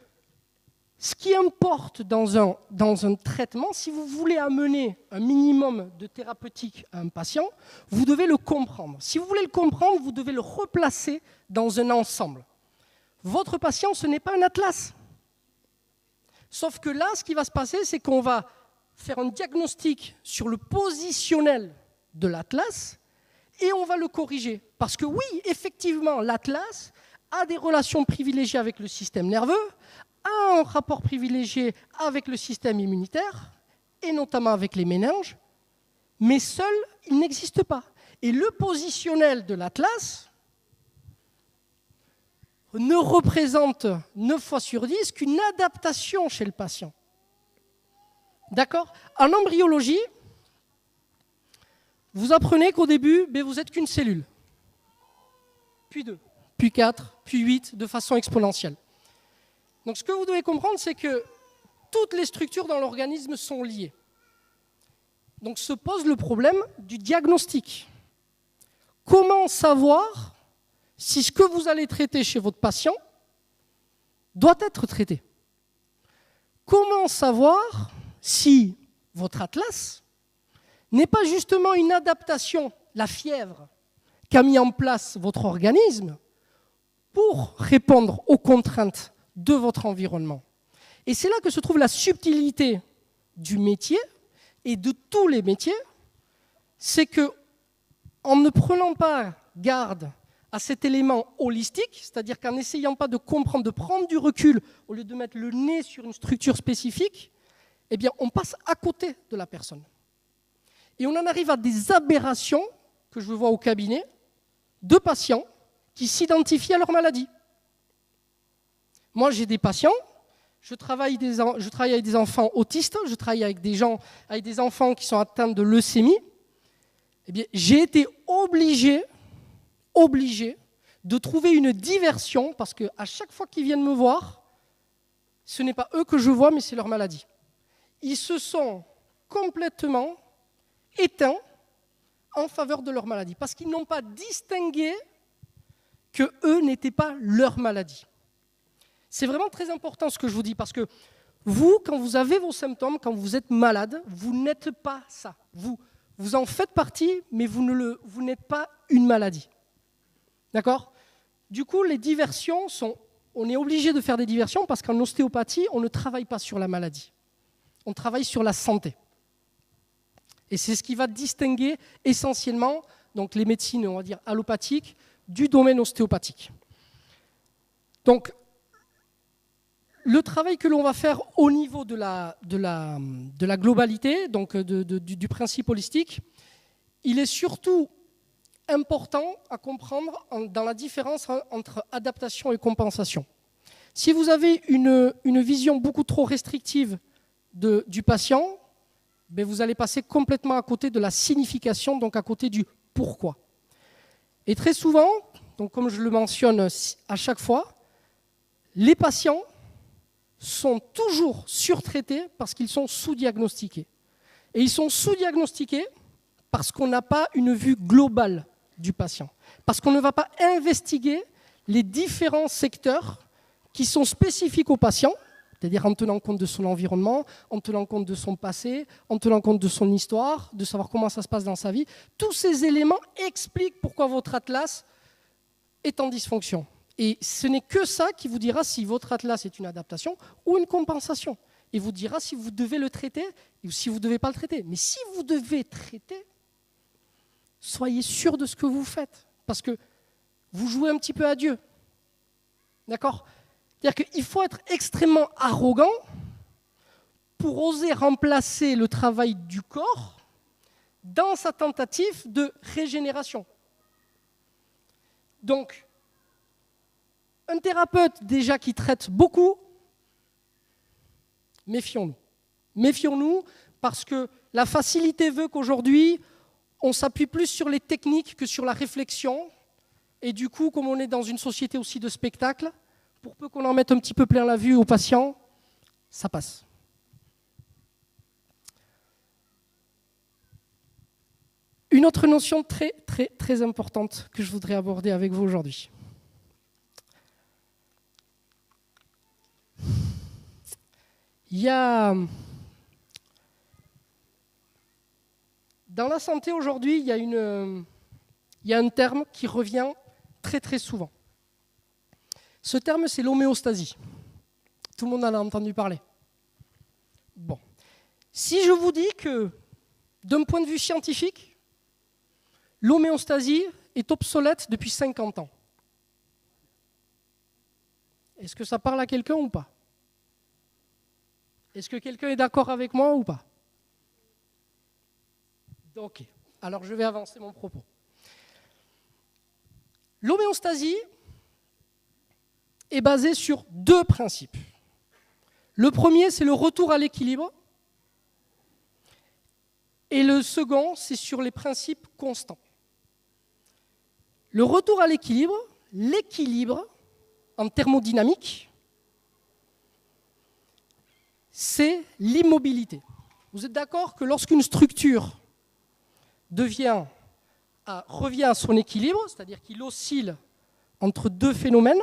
ce qui importe dans un traitement, si vous voulez amener un minimum de thérapeutique à un patient, vous devez le comprendre. Si vous voulez le comprendre, vous devez le replacer dans un ensemble. Votre patient, ce n'est pas un atlas. Sauf que là, ce qui va se passer, c'est qu'on va faire un diagnostic sur le positionnel de l'atlas et on va le corriger. Parce que oui, effectivement, l'atlas a des relations privilégiées avec le système nerveux, a un rapport privilégié avec le système immunitaire, et notamment avec les méninges, mais seul, il n'existe pas. Et le positionnel de l'atlas ne représente 9 fois sur 10 qu'une adaptation chez le patient. D'accord ? En embryologie, vous apprenez qu'au début, vous n'êtes qu'une cellule, puis 2, puis 4, puis 8, de façon exponentielle. Donc ce que vous devez comprendre, c'est que toutes les structures dans l'organisme sont liées. Donc se pose le problème du diagnostic. Comment savoir si ce que vous allez traiter chez votre patient doit être traité ? Comment savoir si votre atlas n'est pas justement une adaptation, la fièvre, qu'a mis en place votre organisme pour répondre aux contraintes de votre environnement. Et c'est là que se trouve la subtilité du métier et de tous les métiers, c'est que en ne prenant pas garde à cet élément holistique, c'est-à-dire qu'en n'essayant pas de comprendre, de prendre du recul au lieu de mettre le nez sur une structure spécifique, eh bien on passe à côté de la personne. Et on en arrive à des aberrations que je vois au cabinet de patients qui s'identifient à leur maladie. Moi, j'ai des patients, je travaille avec des enfants autistes, je travaille avec des enfants qui sont atteints de leucémie. Eh bien, j'ai été obligé de trouver une diversion parce qu'à chaque fois qu'ils viennent me voir, ce n'est pas eux que je vois, mais c'est leur maladie. Ils se sont complètement éteints en faveur de leur maladie parce qu'ils n'ont pas distingué que eux n'étaient pas leur maladie. C'est vraiment très important ce que je vous dis, parce que vous, quand vous avez vos symptômes, quand vous êtes malade, vous n'êtes pas ça. Vous en faites partie, mais vous n'êtes pas une maladie. D'accord ? Du coup, les diversions sont on est obligé de faire des diversions parce qu'en ostéopathie, on ne travaille pas sur la maladie. On travaille sur la santé. Et c'est ce qui va distinguer essentiellement donc les médecines, on va dire, allopathiques du domaine ostéopathique. Donc, le travail que l'on va faire au niveau de la globalité, donc du principe holistique, il est surtout important à comprendre dans la différence entre adaptation et compensation. Si vous avez une vision beaucoup trop restrictive du patient, ben vous allez passer complètement à côté de la signification, donc à côté du pourquoi. Et très souvent, donc comme je le mentionne à chaque fois, les patients sont toujours surtraités parce qu'ils sont sous-diagnostiqués. Et ils sont sous-diagnostiqués parce qu'on n'a pas une vue globale du patient. Parce qu'on ne va pas investiguer les différents secteurs qui sont spécifiques au patient, c'est-à-dire en tenant compte de son environnement, en tenant compte de son passé, en tenant compte de son histoire, de savoir comment ça se passe dans sa vie. Tous ces éléments expliquent pourquoi votre atlas est en dysfonction. Et ce n'est que ça qui vous dira si votre atlas est une adaptation ou une compensation. Et vous dira si vous devez le traiter ou si vous ne devez pas le traiter. Mais si vous devez traiter, soyez sûr de ce que vous faites. Parce que vous jouez un petit peu à Dieu. D'accord ? C'est-à-dire qu'il faut être extrêmement arrogant pour oser remplacer le travail du corps dans sa tentative de régénération. Donc, un thérapeute déjà qui traite beaucoup, méfions-nous. Méfions-nous parce que la facilité veut qu'aujourd'hui, on s'appuie plus sur les techniques que sur la réflexion. Et du coup, comme on est dans une société aussi de spectacle, pour peu qu'on en mette un petit peu plein la vue aux patients, ça passe. Une autre notion très, très, très importante que je voudrais aborder avec vous aujourd'hui. Il y a... Dans la santé aujourd'hui, il y a un terme qui revient très, très souvent. Ce terme, c'est l'homéostasie. Tout le monde en a entendu parler. Bon. Si je vous dis que, d'un point de vue scientifique, l'homéostasie est obsolète depuis 50 ans, est-ce que ça parle à quelqu'un ou pas? Est-ce que quelqu'un est d'accord avec moi ou pas? Ok. Alors, je vais avancer mon propos. L'homéostasie est basée sur deux principes. Le premier, c'est le retour à l'équilibre. Et le second, c'est sur les principes constants. Le retour à l'équilibre en thermodynamique, c'est l'immobilité. Vous êtes d'accord que lorsqu'une structure revient à son équilibre, c'est-à-dire qu'il oscille entre deux phénomènes,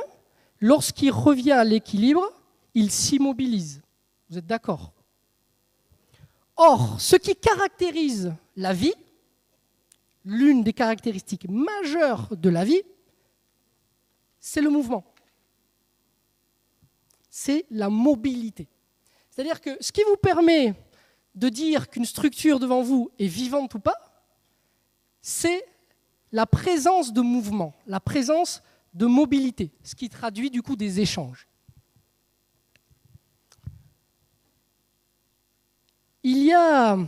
lorsqu'il revient à l'équilibre, il s'immobilise. Vous êtes d'accord? Or, ce qui caractérise la vie, l'une des caractéristiques majeures de la vie, c'est le mouvement. C'est la mobilité. C'est-à-dire que ce qui vous permet de dire qu'une structure devant vous est vivante ou pas, c'est la présence de mouvement, la présence de mobilité, ce qui traduit du coup des échanges. Il y a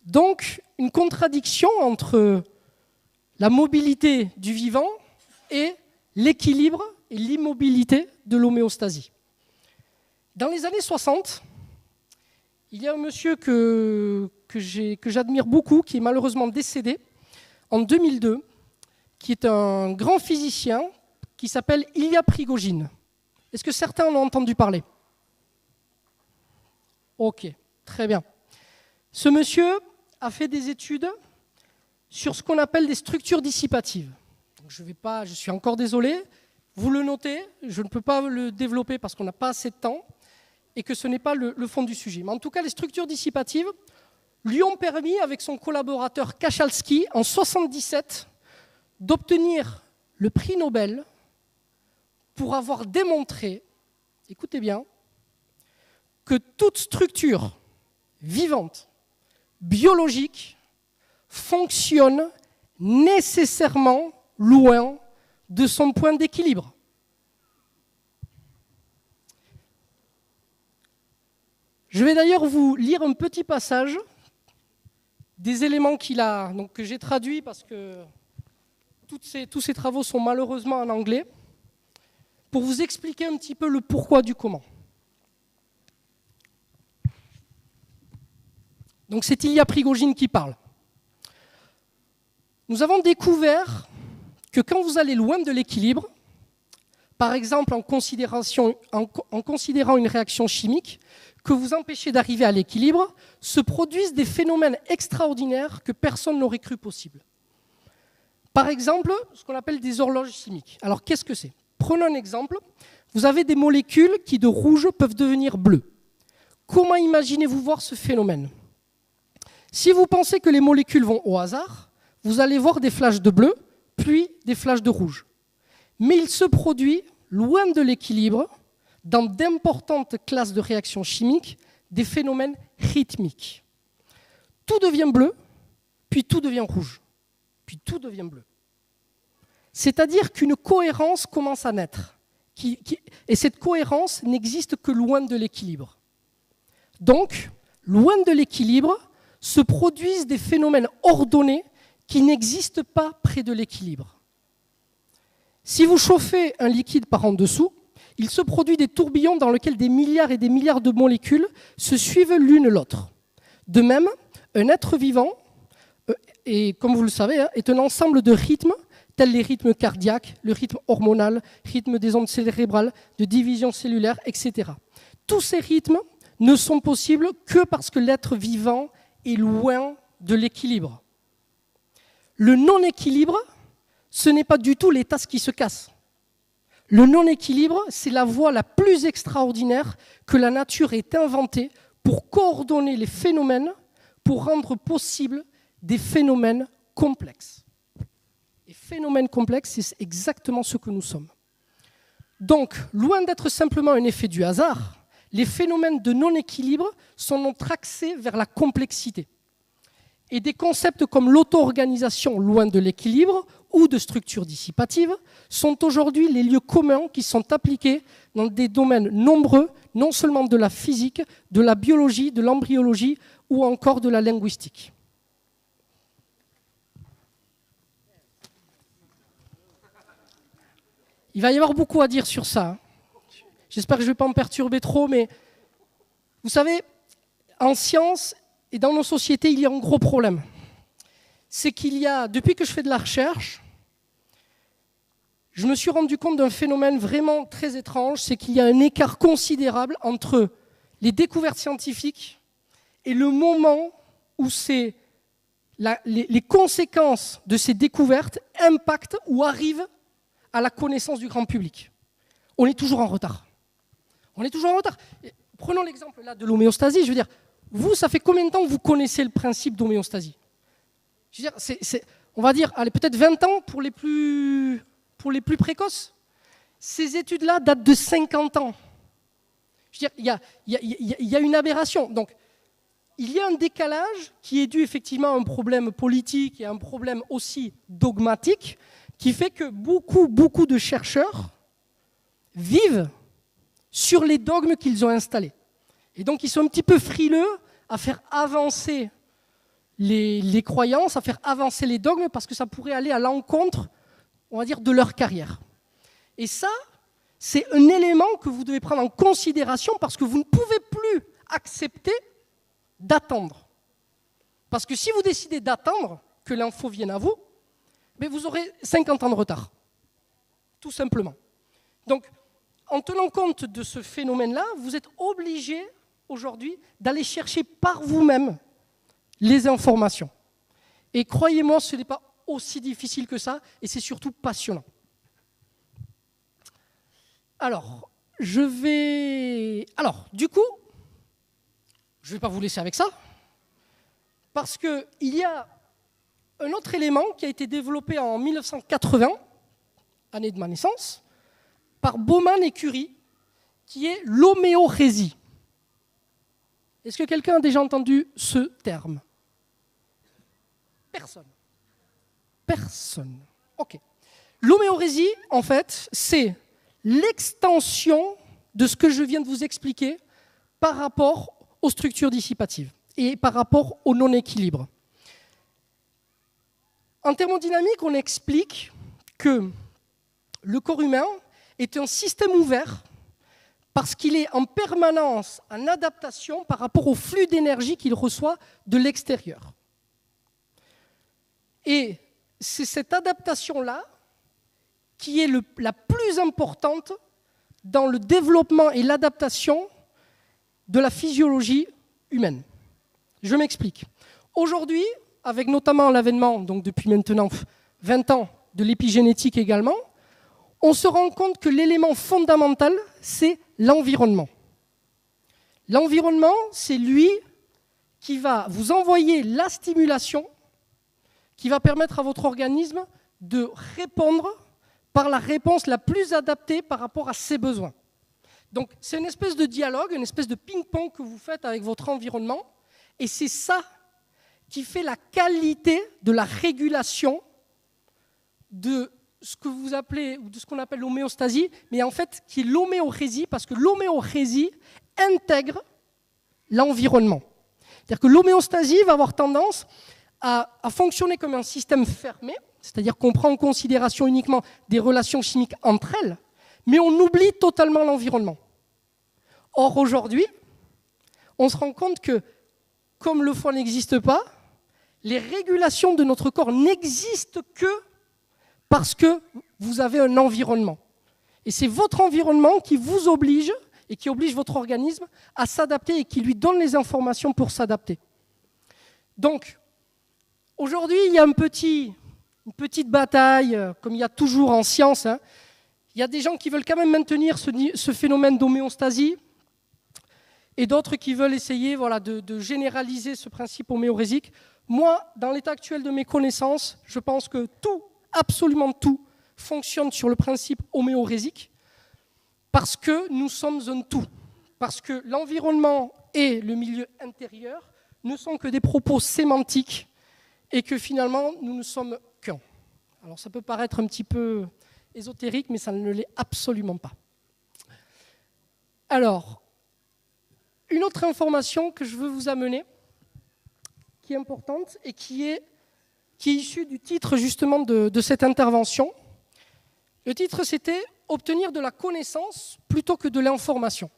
donc une contradiction entre la mobilité du vivant et l'équilibre et l'immobilité de l'homéostasie. Dans les années 60, il y a un monsieur que j'admire beaucoup, qui est malheureusement décédé en 2002, qui est un grand physicien qui s'appelle Ilya Prigogine. Est-ce que certains en ont entendu parler? Ok, très bien. Ce monsieur a fait des études sur ce qu'on appelle des structures dissipatives. Donc je suis encore désolé, vous le notez, je ne peux pas le développer parce qu'on n'a pas assez de temps et que ce n'est pas le fond du sujet. Mais en tout cas, les structures dissipatives lui ont permis, avec son collaborateur Kachalski, en 1977, d'obtenir le prix Nobel pour avoir démontré, écoutez bien, que toute structure vivante, biologique, fonctionne nécessairement loin de son point d'équilibre. Je vais d'ailleurs vous lire un petit passage des éléments que j'ai traduits parce que tous ces travaux sont malheureusement en anglais, pour vous expliquer un petit peu le pourquoi du comment. Donc c'est Ilya Prigogine qui parle. Nous avons découvert que quand vous allez loin de l'équilibre, par exemple en considérant une réaction chimique, que vous empêchez d'arriver à l'équilibre, se produisent des phénomènes extraordinaires que personne n'aurait cru possible. Par exemple, ce qu'on appelle des horloges chimiques. Alors qu'est-ce que c'est? Prenons un exemple. Vous avez des molécules qui de rouge peuvent devenir bleues. Comment imaginez-vous voir ce phénomène? Si vous pensez que les molécules vont au hasard, vous allez voir des flashs de bleu, puis des flashs de rouge. Mais il se produit, loin de l'équilibre, dans d'importantes classes de réactions chimiques, des phénomènes rythmiques. Tout devient bleu, puis tout devient rouge, puis tout devient bleu. C'est-à-dire qu'une cohérence commence à naître. Et cette cohérence n'existe que loin de l'équilibre. Donc, loin de l'équilibre, se produisent des phénomènes ordonnés qui n'existent pas près de l'équilibre. Si vous chauffez un liquide par en dessous, il se produit des tourbillons dans lesquels des milliards et des milliards de molécules se suivent l'une l'autre. De même, un être vivant, et comme vous le savez, est un ensemble de rythmes, tels les rythmes cardiaques, le rythme hormonal, rythme des ondes cérébrales, de division cellulaire, etc. Tous ces rythmes ne sont possibles que parce que l'être vivant est loin de l'équilibre. Le non-équilibre, ce n'est pas du tout les tasses qui se cassent. Le non-équilibre, c'est la voie la plus extraordinaire que la nature ait inventée pour coordonner les phénomènes, pour rendre possible des phénomènes complexes. Les phénomènes complexes, c'est exactement ce que nous sommes. Donc, loin d'être simplement un effet du hasard, les phénomènes de non-équilibre sont notre accès vers la complexité. Et des concepts comme l'auto-organisation loin de l'équilibre ou de structures dissipatives sont aujourd'hui les lieux communs qui sont appliqués dans des domaines nombreux, non seulement de la physique, de la biologie, de l'embryologie ou encore de la linguistique. Il va y avoir beaucoup à dire sur ça. J'espère que je ne vais pas me perturber trop, mais vous savez, en science et dans nos sociétés, il y a un gros problème. C'est qu'il y a, depuis que je fais de la recherche, je me suis rendu compte d'un phénomène vraiment très étrange, c'est qu'il y a un écart considérable entre les découvertes scientifiques et le moment où les conséquences de ces découvertes impactent ou arrivent à la connaissance du grand public. On est toujours en retard. On est toujours en retard. Prenons l'exemple là de l'homéostasie. Je veux dire, vous, ça fait combien de temps que vous connaissez le principe d'homéostasie? Je veux dire, on va dire, allez, peut-être 20 ans pour les plus précoces. Ces études-là datent de 50 ans. Je veux dire, il y a une aberration. Donc, il y a un décalage qui est dû effectivement à un problème politique et à un problème aussi dogmatique qui fait que beaucoup de chercheurs vivent sur les dogmes qu'ils ont installés. Et donc, ils sont un petit peu frileux à faire avancer les croyances, à faire avancer les dogmes, parce que ça pourrait aller à l'encontre, on va dire, de leur carrière. Et ça, c'est un élément que vous devez prendre en considération, parce que vous ne pouvez plus accepter d'attendre. Parce que si vous décidez d'attendre que l'info vienne à vous, mais vous aurez 50 ans de retard, tout simplement. Donc, en tenant compte de ce phénomène-là, vous êtes obligé aujourd'hui d'aller chercher par vous-même les informations. Et croyez-moi, ce n'est pas aussi difficile que ça, et c'est surtout passionnant. Alors, du coup, je ne vais pas vous laisser avec ça, parce qu'il y a un autre élément qui a été développé en 1980, année de ma naissance, par Baumann et Curie, qui est l'homéorésie. Est-ce que quelqu'un a déjà entendu ce terme? Personne. Personne. OK. L'homéorésie, en fait, c'est l'extension de ce que je viens de vous expliquer par rapport aux structures dissipatives et par rapport au non-équilibre. En thermodynamique, on explique que le corps humain est un système ouvert parce qu'il est en permanence en adaptation par rapport au flux d'énergie qu'il reçoit de l'extérieur. Et c'est cette adaptation-là qui est la plus importante dans le développement et l'adaptation de la physiologie humaine. Je m'explique. Aujourd'hui, avec notamment l'avènement, donc depuis maintenant 20 ans, de l'épigénétique également, on se rend compte que l'élément fondamental, c'est l'environnement. L'environnement, c'est lui qui va vous envoyer la stimulation qui va permettre à votre organisme de répondre par la réponse la plus adaptée par rapport à ses besoins. Donc c'est une espèce de dialogue, une espèce de ping-pong que vous faites avec votre environnement, et c'est ça qui fait la qualité de la régulation de ce que vous appelez, ou de ce qu'on appelle l'homéostasie, mais en fait qui est l'homéorésie, parce que l'homéorésie intègre l'environnement. C'est-à-dire que l'homéostasie va avoir tendance à fonctionner comme un système fermé, c'est-à-dire qu'on prend en considération uniquement des relations chimiques entre elles, mais on oublie totalement l'environnement. Or, aujourd'hui, on se rend compte que, comme le foie n'existe pas, les régulations de notre corps n'existent que parce que vous avez un environnement. Et c'est votre environnement qui vous oblige, et qui oblige votre organisme à s'adapter et qui lui donne les informations pour s'adapter. Donc, aujourd'hui, il y a une petite bataille, comme il y a toujours en science. Il y a des gens qui veulent quand même maintenir ce phénomène d'homéostasie et d'autres qui veulent essayer de généraliser ce principe homéorésique. Moi, dans l'état actuel de mes connaissances, je pense que tout, absolument tout, fonctionne sur le principe homéorésique parce que nous sommes un tout. Parce que l'environnement et le milieu intérieur ne sont que des propos sémantiques et que finalement, nous ne sommes qu'un. Alors ça peut paraître un petit peu ésotérique, mais ça ne l'est absolument pas. Alors, une autre information que je veux vous amener, qui est importante et qui est issue du titre justement de cette intervention. Le titre, c'était « Obtenir de la connaissance plutôt que de l'information ».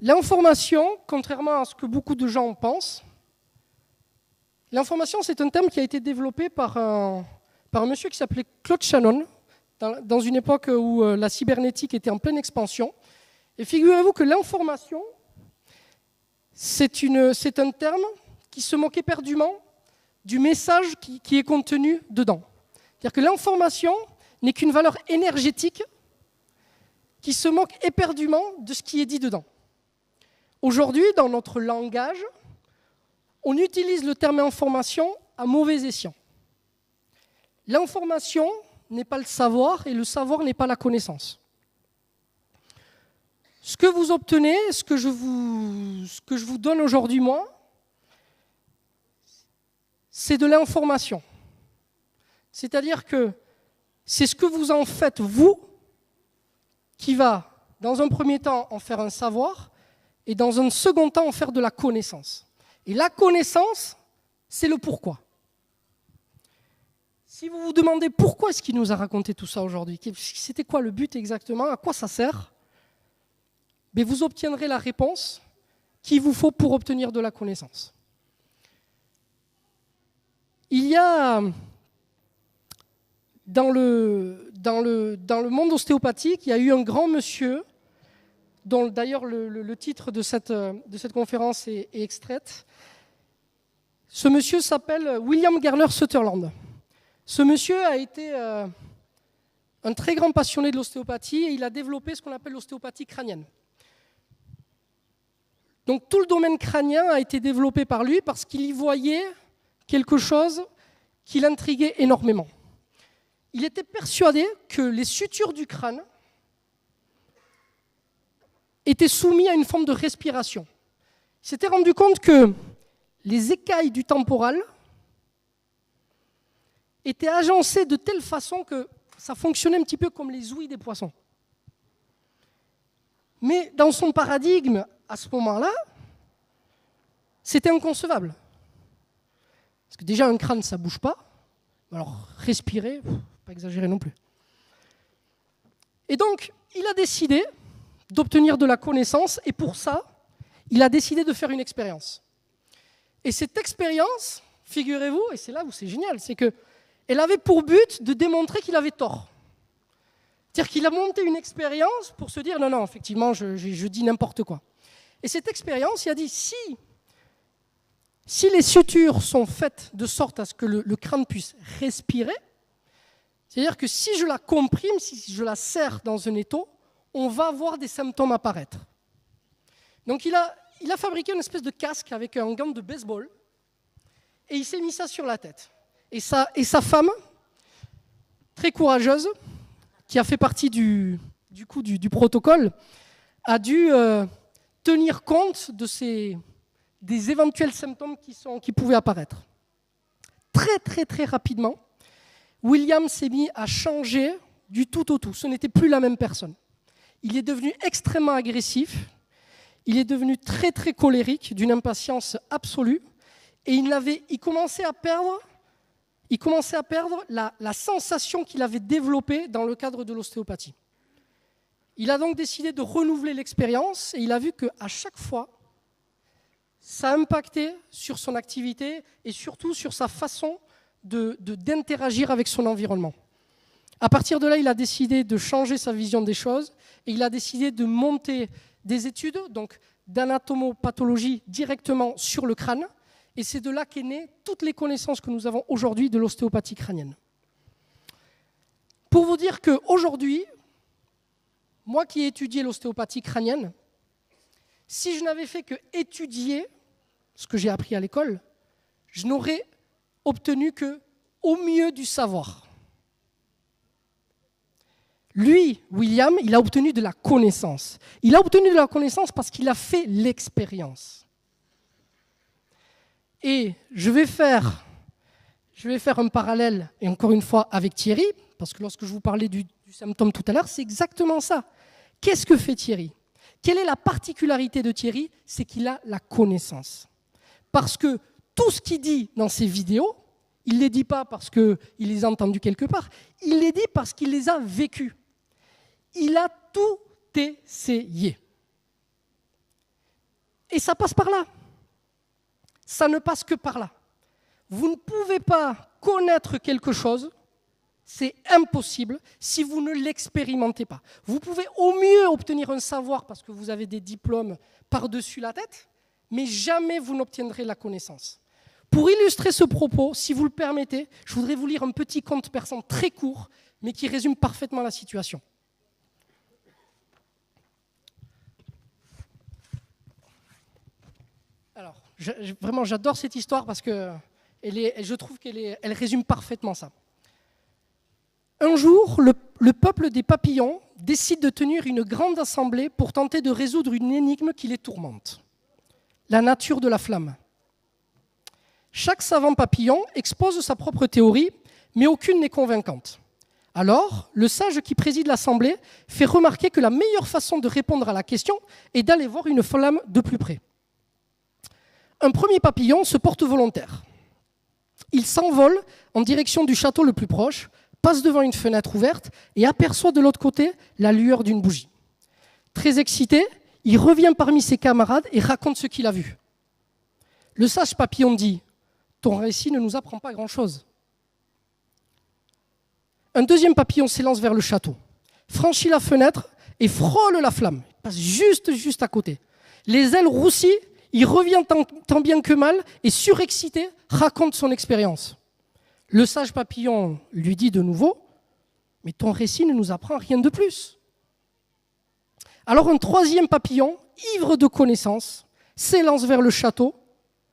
L'information, contrairement à ce que beaucoup de gens pensent, l'information, c'est un terme qui a été développé par un monsieur qui s'appelait Claude Shannon, dans une époque où la cybernétique était en pleine expansion. Et figurez-vous que l'information, c'est un terme qui se moque éperdument du message qui est contenu dedans. C'est-à-dire que l'information n'est qu'une valeur énergétique qui se moque éperdument de ce qui est dit dedans. Aujourd'hui, dans notre langage, on utilise le terme information à mauvais escient. L'information n'est pas le savoir et le savoir n'est pas la connaissance. Ce que vous obtenez, ce que je vous donne aujourd'hui, moi, c'est de l'information. C'est-à-dire que c'est ce que vous en faites, vous, qui va, dans un premier temps, en faire un savoir, et dans un second temps, en faire de la connaissance. Et la connaissance, c'est le pourquoi. Si vous vous demandez pourquoi est-ce qu'il nous a raconté tout ça aujourd'hui, c'était quoi le but exactement, à quoi ça sert, mais vous obtiendrez la réponse qu'il vous faut pour obtenir de la connaissance. Il y a dans le monde ostéopathique, il y a eu un grand monsieur, dont d'ailleurs le titre de cette conférence est extraite. Ce monsieur s'appelle William Garner Sutherland. Ce monsieur a été un très grand passionné de l'ostéopathie et il a développé ce qu'on appelle l'ostéopathie crânienne. Donc tout le domaine crânien a été développé par lui parce qu'il y voyait quelque chose qui l'intriguait énormément. il était persuadé que les sutures du crâne étaient soumises à une forme de respiration. Il s'était rendu compte que les écailles du temporal étaient agencées de telle façon que ça fonctionnait un petit peu comme les ouïes des poissons. Mais dans son paradigme, à ce moment-là, c'était inconcevable. Parce que déjà, un crâne, ça ne bouge pas. Alors, respirer, pas exagérer non plus. Et donc, il a décidé d'obtenir de la connaissance, et pour ça, il a décidé de faire une expérience. Et cette expérience, figurez-vous, et c'est là où c'est génial, c'est qu'elle avait pour but de démontrer qu'il avait tort. C'est-à-dire qu'il a monté une expérience pour se dire, non, effectivement, je dis n'importe quoi. Et cette expérience, il a dit, si les sutures sont faites de sorte à ce que le crâne puisse respirer, c'est-à-dire que si je la comprime, si je la serre dans un étau, on va avoir des symptômes apparaître. Donc il a fabriqué une espèce de casque avec un gant de baseball et il s'est mis ça sur la tête. Et sa femme, très courageuse, qui a fait partie du protocole, a dû tenir compte des éventuels symptômes qui pouvaient apparaître. Très, très, très rapidement, William s'est mis à changer du tout au tout. Ce n'était plus la même personne. Il est devenu extrêmement agressif, il est devenu très, très colérique, d'une impatience absolue, et il commençait à perdre la sensation qu'il avait développée dans le cadre de l'ostéopathie. Il a donc décidé de renouveler l'expérience, et il a vu qu'à chaque fois, ça impactait sur son activité et surtout sur sa façon d'interagir avec son environnement. À partir de là, il a décidé de changer sa vision des choses et il a décidé de monter des études, donc d'anatomopathologie directement sur le crâne. Et c'est de là qu'est née toutes les connaissances que nous avons aujourd'hui de l'ostéopathie crânienne. Pour vous dire qu'aujourd'hui, moi qui ai étudié l'ostéopathie crânienne, si je n'avais fait que étudier ce que j'ai appris à l'école, je n'aurais obtenu qu'au mieux du savoir. Lui, William, il a obtenu de la connaissance. Il a obtenu de la connaissance parce qu'il a fait l'expérience. Et je vais faire un parallèle, et encore une fois, avec Thierry, parce que lorsque je vous parlais du symptôme tout à l'heure, c'est exactement ça. Qu'est-ce que fait Thierry ? Quelle est la particularité de Thierry ? C'est qu'il a la connaissance. Parce que tout ce qu'il dit dans ses vidéos, il ne les dit pas parce qu'il les a entendus quelque part, il les dit parce qu'il les a vécus. Il a tout essayé. Et ça passe par là. Ça ne passe que par là. Vous ne pouvez pas connaître quelque chose, c'est impossible si vous ne l'expérimentez pas. Vous pouvez au mieux obtenir un savoir parce que vous avez des diplômes par-dessus la tête, mais jamais vous n'obtiendrez la connaissance. Pour illustrer ce propos, si vous le permettez, je voudrais vous lire un petit conte persan très court, mais qui résume parfaitement la situation. Alors, vraiment, j'adore cette histoire parce que je trouve qu'elle résume parfaitement ça. Un jour, le peuple des papillons décide de tenir une grande assemblée pour tenter de résoudre une énigme qui les tourmente. La nature de la flamme. Chaque savant papillon expose sa propre théorie, mais aucune n'est convaincante. Alors, le sage qui préside l'assemblée fait remarquer que la meilleure façon de répondre à la question est d'aller voir une flamme de plus près. Un premier papillon se porte volontaire. Il s'envole en direction du château le plus proche, passe devant une fenêtre ouverte et aperçoit de l'autre côté la lueur d'une bougie. Très excité, il revient parmi ses camarades et raconte ce qu'il a vu. Le sage papillon dit « Ton récit ne nous apprend pas grand-chose ». Un deuxième papillon s'élance vers le château, franchit la fenêtre et frôle la flamme. Il passe juste à côté. Les ailes roussies, il revient tant bien que mal et surexcité raconte son expérience. Le sage papillon lui dit de nouveau « Mais ton récit ne nous apprend rien de plus ». Alors un troisième papillon, ivre de connaissances, s'élance vers le château,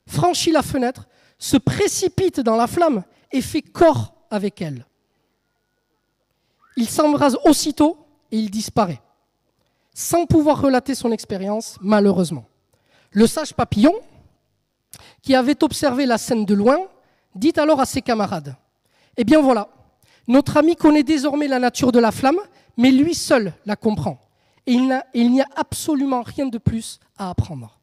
franchit la fenêtre, se précipite dans la flamme et fait corps avec elle. il s'embrase aussitôt et il disparaît, sans pouvoir relater son expérience, malheureusement. Le sage papillon, qui avait observé la scène de loin, dit alors à ses camarades, « Eh bien voilà, notre ami connaît désormais la nature de la flamme, mais lui seul la comprend. Et il n'y a absolument rien de plus à apprendre. »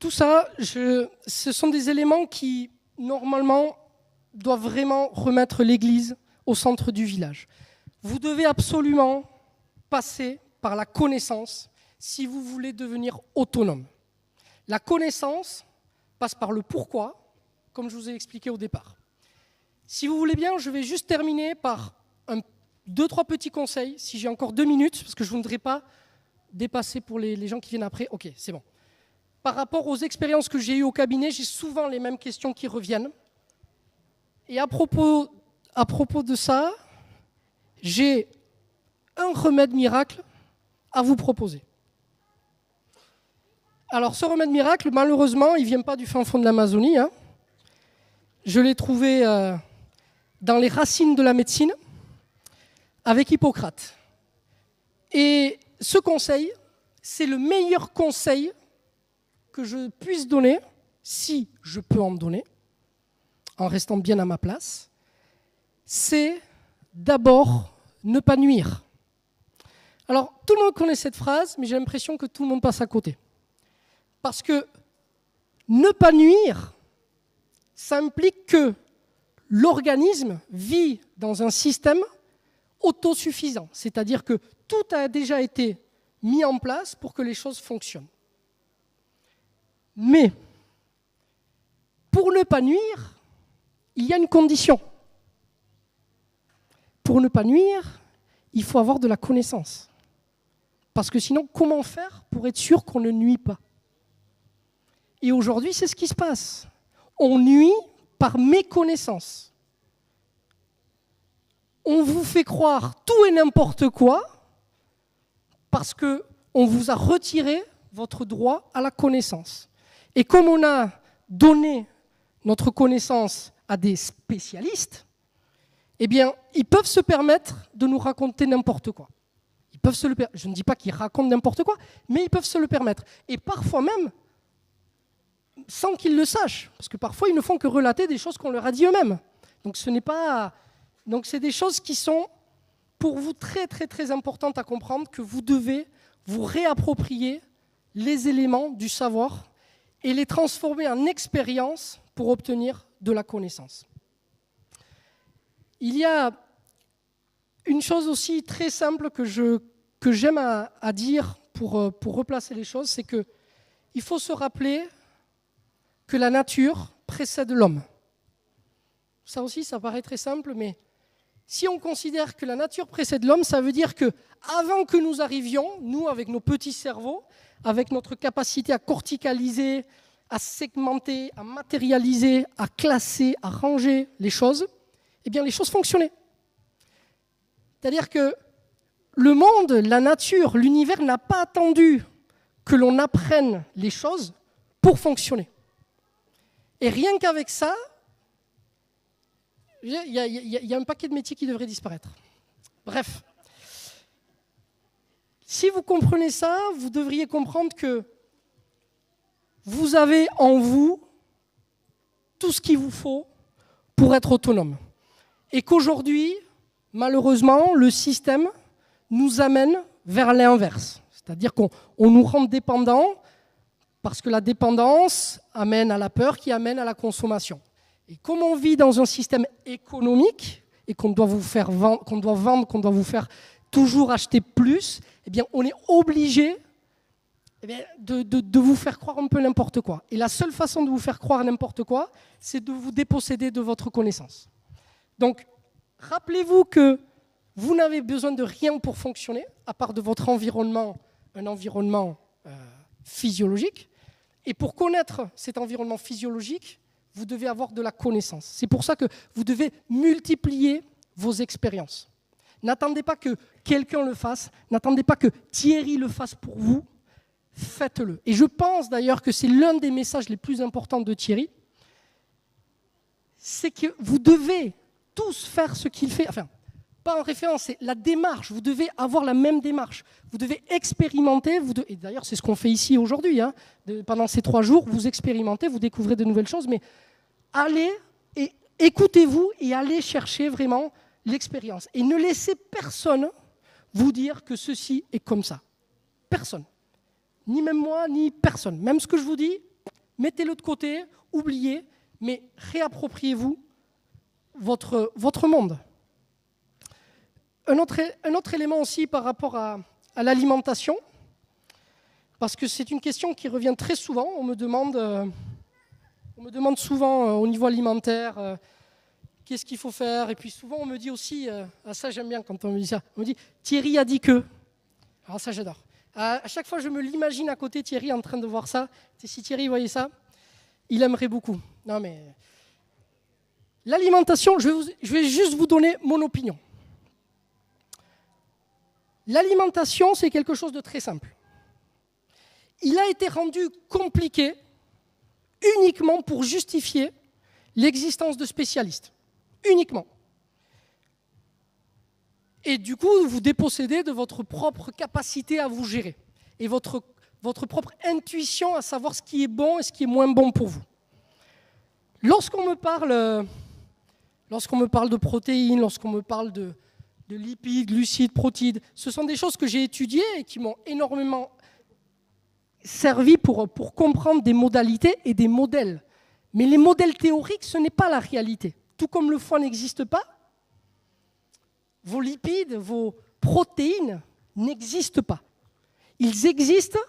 Tout ça, ce sont des éléments qui, normalement, doivent vraiment remettre l'Église au centre du village. Vous devez absolument passer par la connaissance si vous voulez devenir autonome. La connaissance passe par le pourquoi, comme je vous ai expliqué au départ. Si vous voulez bien, je vais juste terminer par 2-3 petits conseils, si j'ai encore 2 minutes, parce que je ne voudrais pas dépasser pour les gens qui viennent après. Ok, c'est bon. Par rapport aux expériences que j'ai eues au cabinet, j'ai souvent les mêmes questions qui reviennent. Et à propos de ça, j'ai un remède miracle à vous proposer. Alors ce remède miracle, malheureusement, il ne vient pas du fin fond de l'Amazonie. Hein. Je l'ai trouvé dans les racines de la médecine, avec Hippocrate. Et ce conseil, c'est le meilleur conseil que je puisse donner, si je peux en donner, en restant bien à ma place, c'est d'abord ne pas nuire. Alors, tout le monde connaît cette phrase, mais j'ai l'impression que tout le monde passe à côté. Parce que ne pas nuire, ça implique que l'organisme vit dans un système autosuffisant, c'est-à-dire que tout a déjà été mis en place pour que les choses fonctionnent. Mais, pour ne pas nuire, il y a une condition. Pour ne pas nuire, il faut avoir de la connaissance. Parce que sinon, comment faire pour être sûr qu'on ne nuit pas? Et aujourd'hui, c'est ce qui se passe. On nuit par méconnaissance. On vous fait croire tout et n'importe quoi parce qu'on vous a retiré votre droit à la connaissance. Et comme on a donné notre connaissance à des spécialistes, eh bien, ils peuvent se permettre de nous raconter n'importe quoi. Je ne dis pas qu'ils racontent n'importe quoi, mais ils peuvent se le permettre. Et parfois même, sans qu'ils le sachent, parce que parfois, ils ne font que relater des choses qu'on leur a dit eux-mêmes. Donc, c'est des choses qui sont, pour vous, très, très, très importantes à comprendre, que vous devez vous réapproprier les éléments du savoir et les transformer en expérience pour obtenir de la connaissance. Il y a une chose aussi très simple que j'aime à dire pour replacer les choses, c'est qu'il faut se rappeler que la nature précède l'homme. Ça aussi, ça paraît très simple, mais si on considère que la nature précède l'homme, ça veut dire qu'avant que nous arrivions, nous, avec nos petits cerveaux, avec notre capacité à corticaliser, à segmenter, à matérialiser, à classer, à ranger les choses, eh bien, les choses fonctionnaient. C'est-à-dire que le monde, la nature, l'univers n'a pas attendu que l'on apprenne les choses pour fonctionner. Et rien qu'avec ça, il y a un paquet de métiers qui devraient disparaître. Bref. Si vous comprenez ça, vous devriez comprendre que vous avez en vous tout ce qu'il vous faut pour être autonome. Et qu'aujourd'hui, malheureusement, le système nous amène vers l'inverse. C'est-à-dire qu'on nous rend dépendants parce que la dépendance amène à la peur qui amène à la consommation. Et comme on vit dans un système économique et qu'on doit vendre, qu'on doit vous faire toujours acheter plus, eh bien, on est obligé de vous faire croire un peu n'importe quoi. Et la seule façon de vous faire croire n'importe quoi, c'est de vous déposséder de votre connaissance. Donc, rappelez-vous que vous n'avez besoin de rien pour fonctionner, à part de votre environnement, un environnement physiologique. Et pour connaître cet environnement physiologique, vous devez avoir de la connaissance. C'est pour ça que vous devez multiplier vos expériences. N'attendez pas que quelqu'un le fasse. N'attendez pas que Thierry le fasse pour vous. Faites-le. Et je pense d'ailleurs que c'est l'un des messages les plus importants de Thierry. C'est que vous devez tous faire ce qu'il fait. Enfin, pas en référence, c'est la démarche. Vous devez avoir la même démarche. Vous devez expérimenter. Et d'ailleurs, c'est ce qu'on fait ici aujourd'hui. Pendant ces 3 jours, vous expérimentez, vous découvrez de nouvelles choses. Mais allez et écoutez-vous et allez chercher vraiment l'expérience. Et ne laissez personne vous dire que ceci est comme ça. Personne. Ni même moi, ni personne. Même ce que je vous dis, mettez-le de côté, oubliez, mais réappropriez-vous votre monde. Un autre élément aussi par rapport à l'alimentation, parce que c'est une question qui revient très souvent. On me demande souvent au niveau alimentaire qu'est-ce qu'il faut faire. Et puis souvent on me dit aussi, ça j'aime bien quand on me dit ça, on me dit Thierry a dit que. Alors ça j'adore. À chaque fois je me l'imagine à côté Thierry en train de voir ça. Et si Thierry voyait ça, il aimerait beaucoup. Non mais l'alimentation, je vais juste vous donner mon opinion. L'alimentation, c'est quelque chose de très simple. Il a été rendu compliqué uniquement pour justifier l'existence de spécialistes. Uniquement. Et du coup, vous dépossédez de votre propre capacité à vous gérer et votre propre intuition à savoir ce qui est bon et ce qui est moins bon pour vous. Lorsqu'on me parle de protéines, lorsqu'on me parle de lipides, glucides, protides, ce sont des choses que j'ai étudiées et qui m'ont énormément servi pour comprendre des modalités et des modèles. Mais les modèles théoriques, ce n'est pas la réalité. Tout comme le foie n'existe pas, vos lipides, vos protéines n'existent pas. Ils existent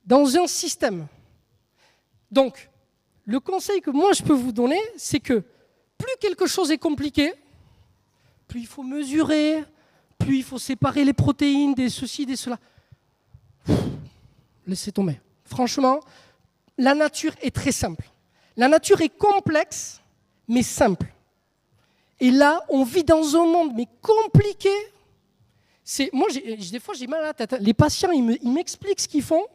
dans un système. Donc, le conseil que moi je peux vous donner, c'est que plus quelque chose est compliqué, plus il faut mesurer, plus il faut séparer les protéines des ceci, des cela. Laissez tomber. Franchement, la nature est très simple. La nature est complexe, mais simple. Et là, on vit dans un monde mais compliqué. Moi, des fois, j'ai mal à la tête. Les patients, ils m'expliquent ce qu'ils font,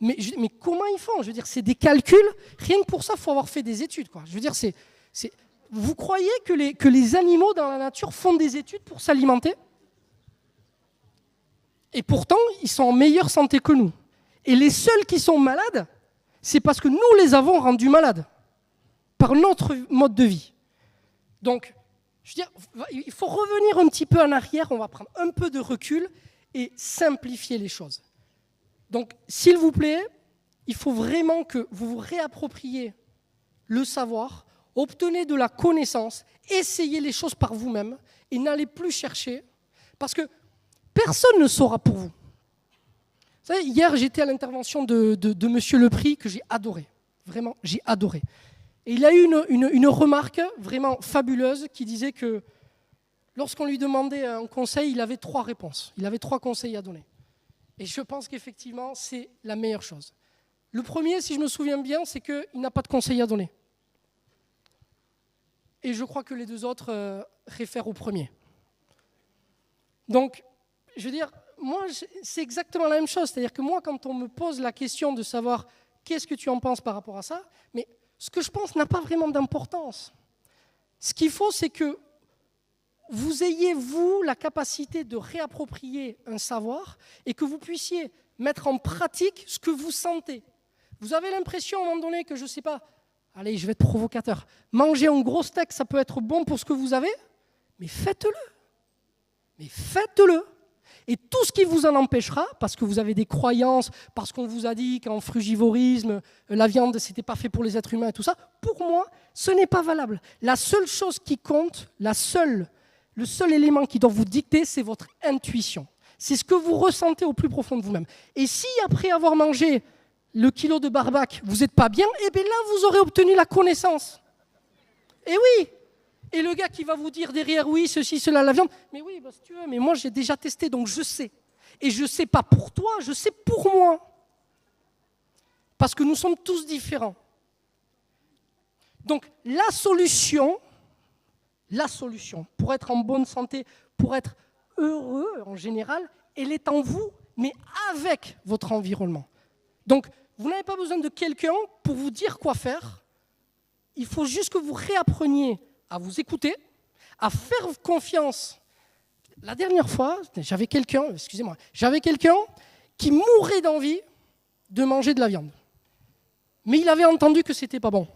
mais comment ils font? Je veux dire, c'est des calculs. Rien que pour ça, il faut avoir fait des études, quoi. Je veux dire, vous croyez que les animaux dans la nature font des études pour s'alimenter? Et pourtant, ils sont en meilleure santé que nous. Et les seuls qui sont malades, c'est parce que nous les avons rendus malades par notre mode de vie. Donc, je veux dire, il faut revenir un petit peu en arrière, on va prendre un peu de recul et simplifier les choses. Donc, s'il vous plaît, il faut vraiment que vous vous réappropriez le savoir, obtenez de la connaissance, essayez les choses par vous-même et n'allez plus chercher, parce que personne ne saura pour vous. Vous savez, hier, j'étais à l'intervention de Monsieur Lepris, que j'ai adoré. Vraiment, j'ai adoré. Et il a eu une remarque vraiment fabuleuse qui disait que lorsqu'on lui demandait un conseil, il avait 3 réponses. Il avait 3 conseils à donner. Et je pense qu'effectivement, c'est la meilleure chose. Le premier, si je me souviens bien, c'est qu'il n'a pas de conseil à donner. Et je crois que les 2 autres réfèrent au premier. Donc, je veux dire, moi, c'est exactement la même chose. C'est-à-dire que moi, quand on me pose la question de savoir qu'est-ce que tu en penses par rapport à ça, mais ce que je pense n'a pas vraiment d'importance. Ce qu'il faut, c'est que vous ayez, vous, la capacité de réapproprier un savoir et que vous puissiez mettre en pratique ce que vous sentez. Vous avez l'impression, à un moment donné, que je ne sais pas, allez, je vais être provocateur, manger un gros steak, ça peut être bon pour ce que vous avez, mais faites-le. Mais faites-le. Et tout ce qui vous en empêchera, parce que vous avez des croyances, parce qu'on vous a dit qu'en frugivorisme, la viande, ce n'était pas fait pour les êtres humains et tout ça, pour moi, ce n'est pas valable. La seule chose qui compte, le seul élément qui doit vous dicter, c'est votre intuition. C'est ce que vous ressentez au plus profond de vous-même. Et si, après avoir mangé le kilo de barbac, vous n'êtes pas bien, eh bien là, vous aurez obtenu la connaissance. Et oui. Et le gars qui va vous dire derrière, oui, ceci, cela, la viande, mais oui, bah, si tu veux, mais moi j'ai déjà testé, donc je sais. Et je ne sais pas pour toi, je sais pour moi. Parce que nous sommes tous différents. Donc la solution pour être en bonne santé, pour être heureux en général, elle est en vous, mais avec votre environnement. Donc, vous n'avez pas besoin de quelqu'un pour vous dire quoi faire. Il faut juste que vous réappreniez à vous écouter, à faire confiance. La dernière fois, j'avais quelqu'un qui mourait d'envie de manger de la viande. Mais il avait entendu que c'était pas bon.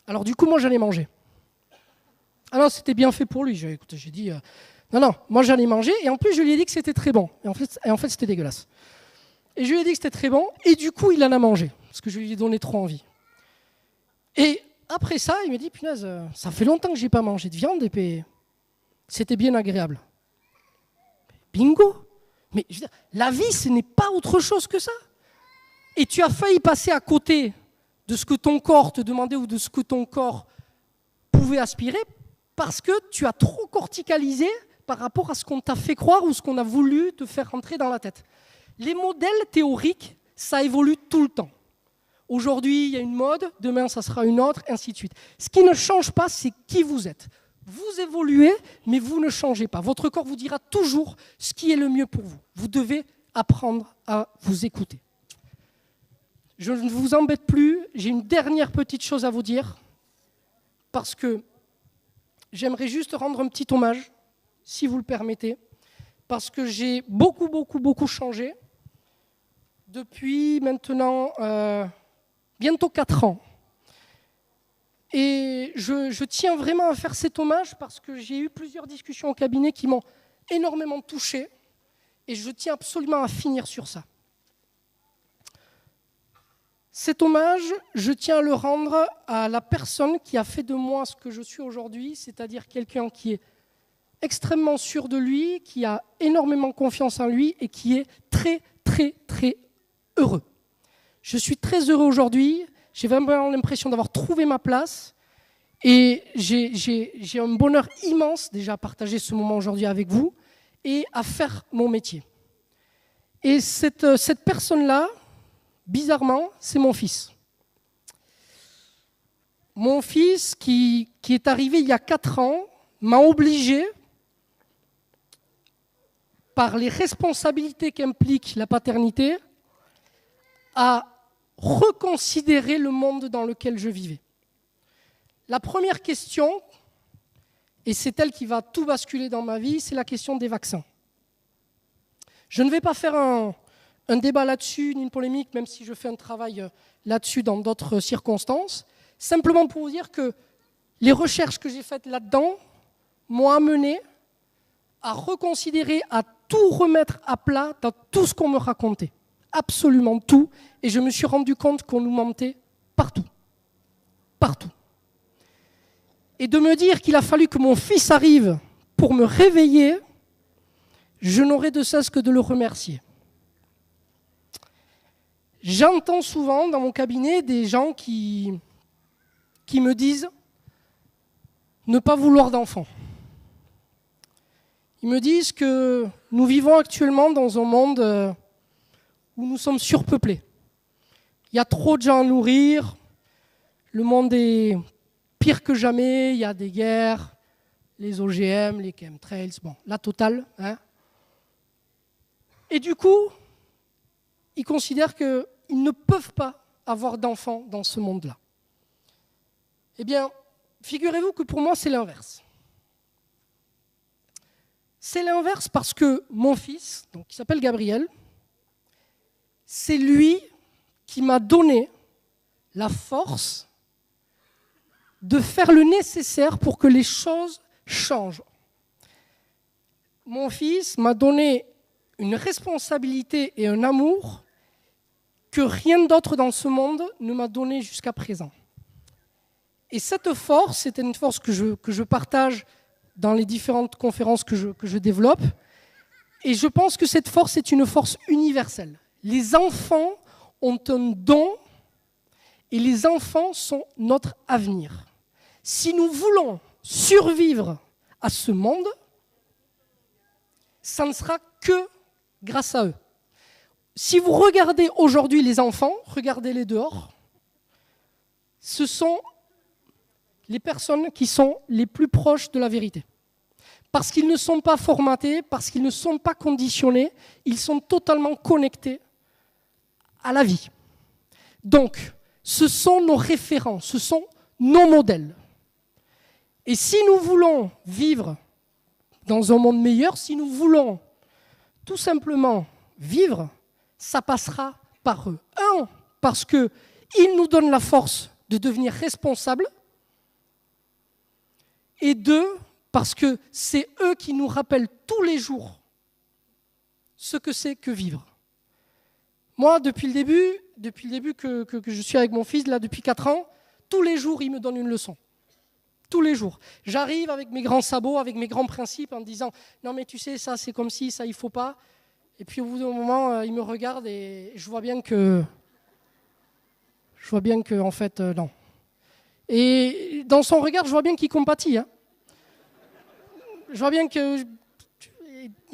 Alors du coup, moi, j'allais manger. Ah non, c'était bien fait pour lui. J'ai dit, non, moi, j'allais manger. Et en plus, je lui ai dit que c'était très bon. Et en fait, c'était dégueulasse. Et je lui ai dit que c'était très bon. Et du coup, il en a mangé. Parce que je lui ai donné trop envie. Et après ça, il me dit, punaise, ça fait longtemps que je n'ai pas mangé de viande. Et puis, c'était bien agréable. Bingo! Mais je veux dire, la vie, ce n'est pas autre chose que ça. Et tu as failli passer à côté de ce que ton corps te demandait ou de ce que ton corps pouvait aspirer parce que tu as trop corticalisé par rapport à ce qu'on t'a fait croire ou ce qu'on a voulu te faire rentrer dans la tête. Les modèles théoriques, ça évolue tout le temps. Aujourd'hui, il y a une mode, demain, ça sera une autre, ainsi de suite. Ce qui ne change pas, c'est qui vous êtes. Vous évoluez, mais vous ne changez pas. Votre corps vous dira toujours ce qui est le mieux pour vous. Vous devez apprendre à vous écouter. Je ne vous embête plus, j'ai une dernière petite chose à vous dire, parce que j'aimerais juste rendre un petit hommage, si vous le permettez, parce que j'ai beaucoup changé depuis maintenant bientôt 4 ans. Et je tiens vraiment à faire cet hommage parce que j'ai eu plusieurs discussions au cabinet qui m'ont énormément touché, et je tiens absolument à finir sur ça. Cet hommage, je tiens à le rendre à la personne qui a fait de moi ce que je suis aujourd'hui, c'est-à-dire quelqu'un qui est extrêmement sûr de lui, qui a énormément confiance en lui et qui est très heureux. Je suis très heureux aujourd'hui, j'ai vraiment l'impression d'avoir trouvé ma place et j'ai un bonheur immense déjà à partager ce moment aujourd'hui avec vous et à faire mon métier. Et cette personne-là, bizarrement, c'est mon fils. Mon fils qui est arrivé il y a 4 ans m'a obligé, par les responsabilités qu'implique la paternité, à reconsidérer le monde dans lequel je vivais. La première question, et c'est elle qui va tout basculer dans ma vie, c'est la question des vaccins. Je ne vais pas faire un débat là-dessus, ni une polémique, même si je fais un travail là-dessus dans d'autres circonstances, simplement pour vous dire que les recherches que j'ai faites là-dedans m'ont amené à reconsidérer, à tout remettre à plat dans tout ce qu'on me racontait. Absolument tout. Et je me suis rendu compte qu'on nous mentait partout. Partout. Et de me dire qu'il a fallu que mon fils arrive pour me réveiller, je n'aurais de cesse que de le remercier. J'entends souvent dans mon cabinet des gens qui me disent ne pas vouloir d'enfants. Ils me disent que nous vivons actuellement dans un monde où nous sommes surpeuplés. Il y a trop de gens à nourrir, le monde est pire que jamais, il y a des guerres, les OGM, les chemtrails, bon, la totale. Hein. Et du coup, ils considèrent qu'ils ne peuvent pas avoir d'enfants dans ce monde-là. Eh bien, figurez-vous que pour moi, c'est l'inverse. C'est l'inverse parce que mon fils, donc, qui s'appelle Gabriel, c'est lui qui m'a donné la force de faire le nécessaire pour que les choses changent. Mon fils m'a donné une responsabilité et un amour que rien d'autre dans ce monde ne m'a donné jusqu'à présent. Et cette force, c'est une force que je partage dans les différentes conférences que je développe. Et je pense que cette force est une force universelle. Les enfants ont un don et les enfants sont notre avenir. Si nous voulons survivre à ce monde, ça ne sera que grâce à eux. Si vous regardez aujourd'hui les enfants, regardez-les dehors, ce sont les personnes qui sont les plus proches de la vérité. parce qu'ils ne sont pas formatés, parce qu'ils ne sont pas conditionnés, ils sont totalement connectés à la vie. Donc, ce sont nos référents, ce sont nos modèles. Et si nous voulons vivre dans un monde meilleur, si nous voulons tout simplement vivre, ça passera par eux. Un, parce qu'ils nous donnent la force de devenir responsables. Et deux, parce que c'est eux qui nous rappellent tous les jours ce que c'est que vivre. Moi, depuis le début que je suis avec mon fils, là, depuis 4 ans, tous les jours, il me donne une leçon. Tous les jours. J'arrive avec mes grands sabots, avec mes grands principes, en me disant « Non, mais tu sais, ça, c'est comme si, ça, il ne faut pas. » Et puis, au bout d'un moment, il me regarde et je vois bien que, en fait, non. Et dans son regard, je vois bien qu'il compatit. Hein. Je vois bien qu'il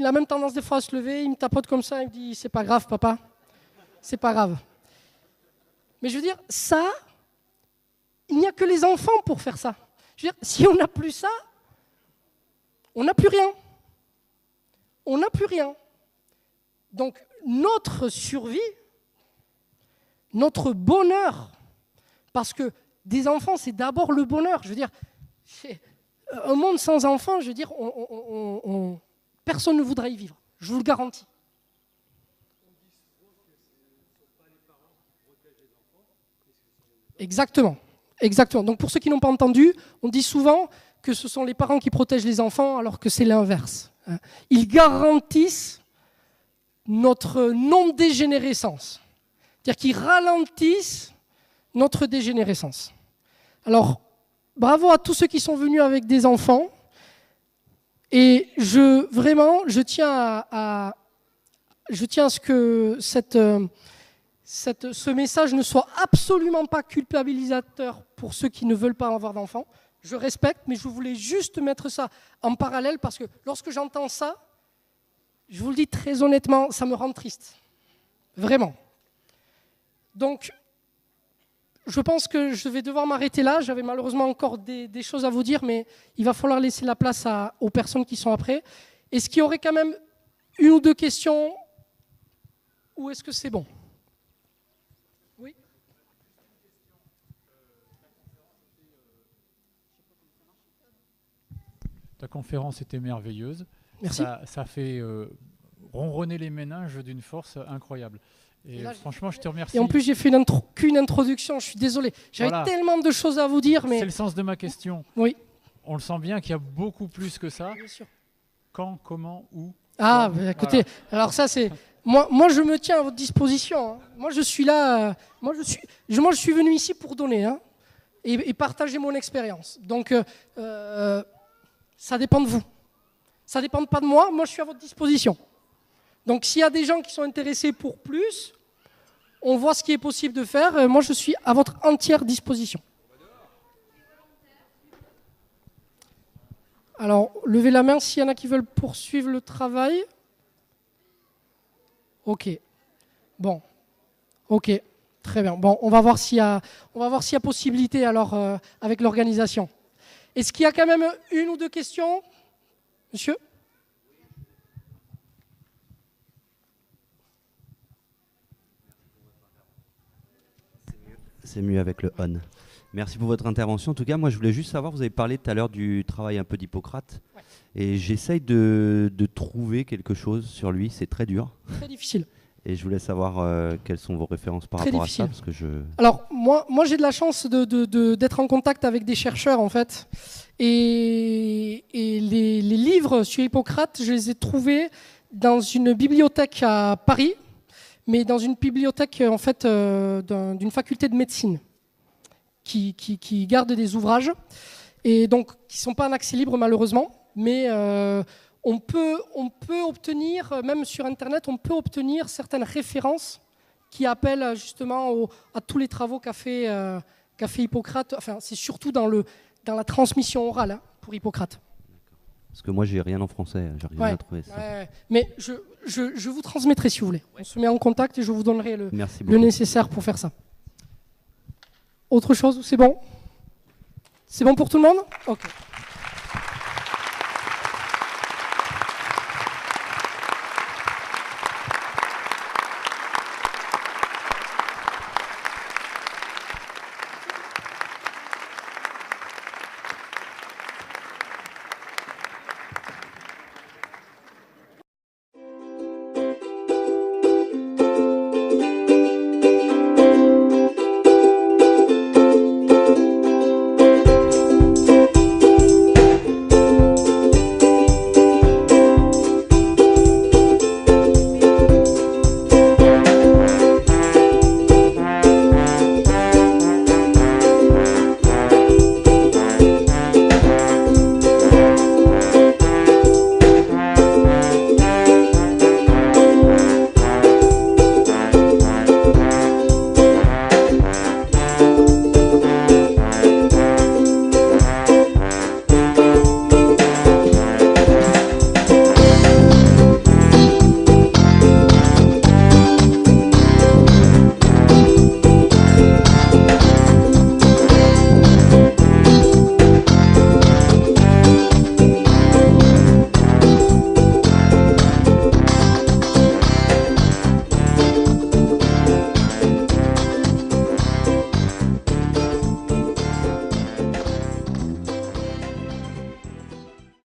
a même tendance des fois à se lever, il me tapote comme ça, il me dit « C'est pas grave, papa. C'est pas grave. » Mais je veux dire, ça, il n'y a que les enfants pour faire ça. Je veux dire, si on n'a plus ça, on n'a plus rien. On n'a plus rien. Donc, notre survie, notre bonheur, parce que des enfants, c'est d'abord le bonheur. Je veux dire, un monde sans enfants, je veux dire, personne ne voudra y vivre. Je vous le garantis. Exactement. Exactement. Donc pour ceux qui n'ont pas entendu, on dit souvent que ce sont les parents qui protègent les enfants alors que c'est l'inverse. Ils garantissent notre non-dégénérescence. C'est-à-dire qu'ils ralentissent notre dégénérescence. Alors, bravo à tous ceux qui sont venus avec des enfants. Et je tiens à ce que ce message ne soit absolument pas culpabilisateur pour ceux qui ne veulent pas avoir d'enfants. Je respecte, mais je voulais juste mettre ça en parallèle parce que lorsque j'entends ça, je vous le dis très honnêtement, ça me rend triste. Vraiment. Donc, je pense que je vais devoir m'arrêter là. J'avais malheureusement encore des choses à vous dire, mais il va falloir laisser la place aux personnes qui sont après. Est-ce qu'il y aurait quand même une ou deux questions ou est-ce que c'est bon ? Oui. Ta conférence était merveilleuse. Merci. Ça fait ronronner les méninges d'une force incroyable. Et là, franchement, je te remercie. Et en plus, j'ai fait qu'une introduction, je suis désolé. J'avais tellement de choses à vous dire. Mais... C'est le sens de ma question. Oui. On le sent bien qu'il y a beaucoup plus que ça. Bien sûr. Quand, comment, où. Ah, bah, écoutez, voilà. Alors ça, c'est... Moi, je me tiens à votre disposition. Hein. Moi, je suis là... Moi, je suis venu ici pour donner hein, et partager mon expérience. Donc, ça dépend de vous. Ça ne dépend pas de moi. Moi, je suis à votre disposition. Donc, s'il y a des gens qui sont intéressés pour plus, on voit ce qui est possible de faire. Moi, je suis à votre entière disposition. Alors, levez la main s'il y en a qui veulent poursuivre le travail. Ok. Bon. Ok. Très bien. Bon, on va voir s'il y a possibilité alors avec l'organisation. Est-ce qu'il y a quand même une ou deux questions, monsieur ? C'est mieux avec le on. Merci pour votre intervention. En tout cas, moi, je voulais juste savoir, vous avez parlé tout à l'heure du travail un peu d'Hippocrate. Ouais. Et j'essaye de trouver quelque chose sur lui. C'est très dur. Très difficile. Et je voulais savoir quelles sont vos références par rapport à ça. Parce que Alors, moi j'ai de la chance d'être en contact avec des chercheurs, en fait. Et les livres sur Hippocrate, je les ai trouvés dans une bibliothèque à Paris, mais dans une bibliothèque en fait, d'une faculté de médecine qui garde des ouvrages, et donc qui ne sont pas en accès libre malheureusement, mais on peut obtenir, même sur Internet, on peut obtenir certaines références qui appellent justement à tous les travaux qu'a fait Hippocrate. Enfin, c'est surtout dans la transmission orale hein, pour Hippocrate. Parce que moi, j'ai rien en français, j'ai rien à trouver. Ça. Ouais. Mais je vous transmettrai si vous voulez. On se met en contact et je vous donnerai le nécessaire pour faire ça. Autre chose ou c'est bon ? C'est bon pour tout le monde ? Ok.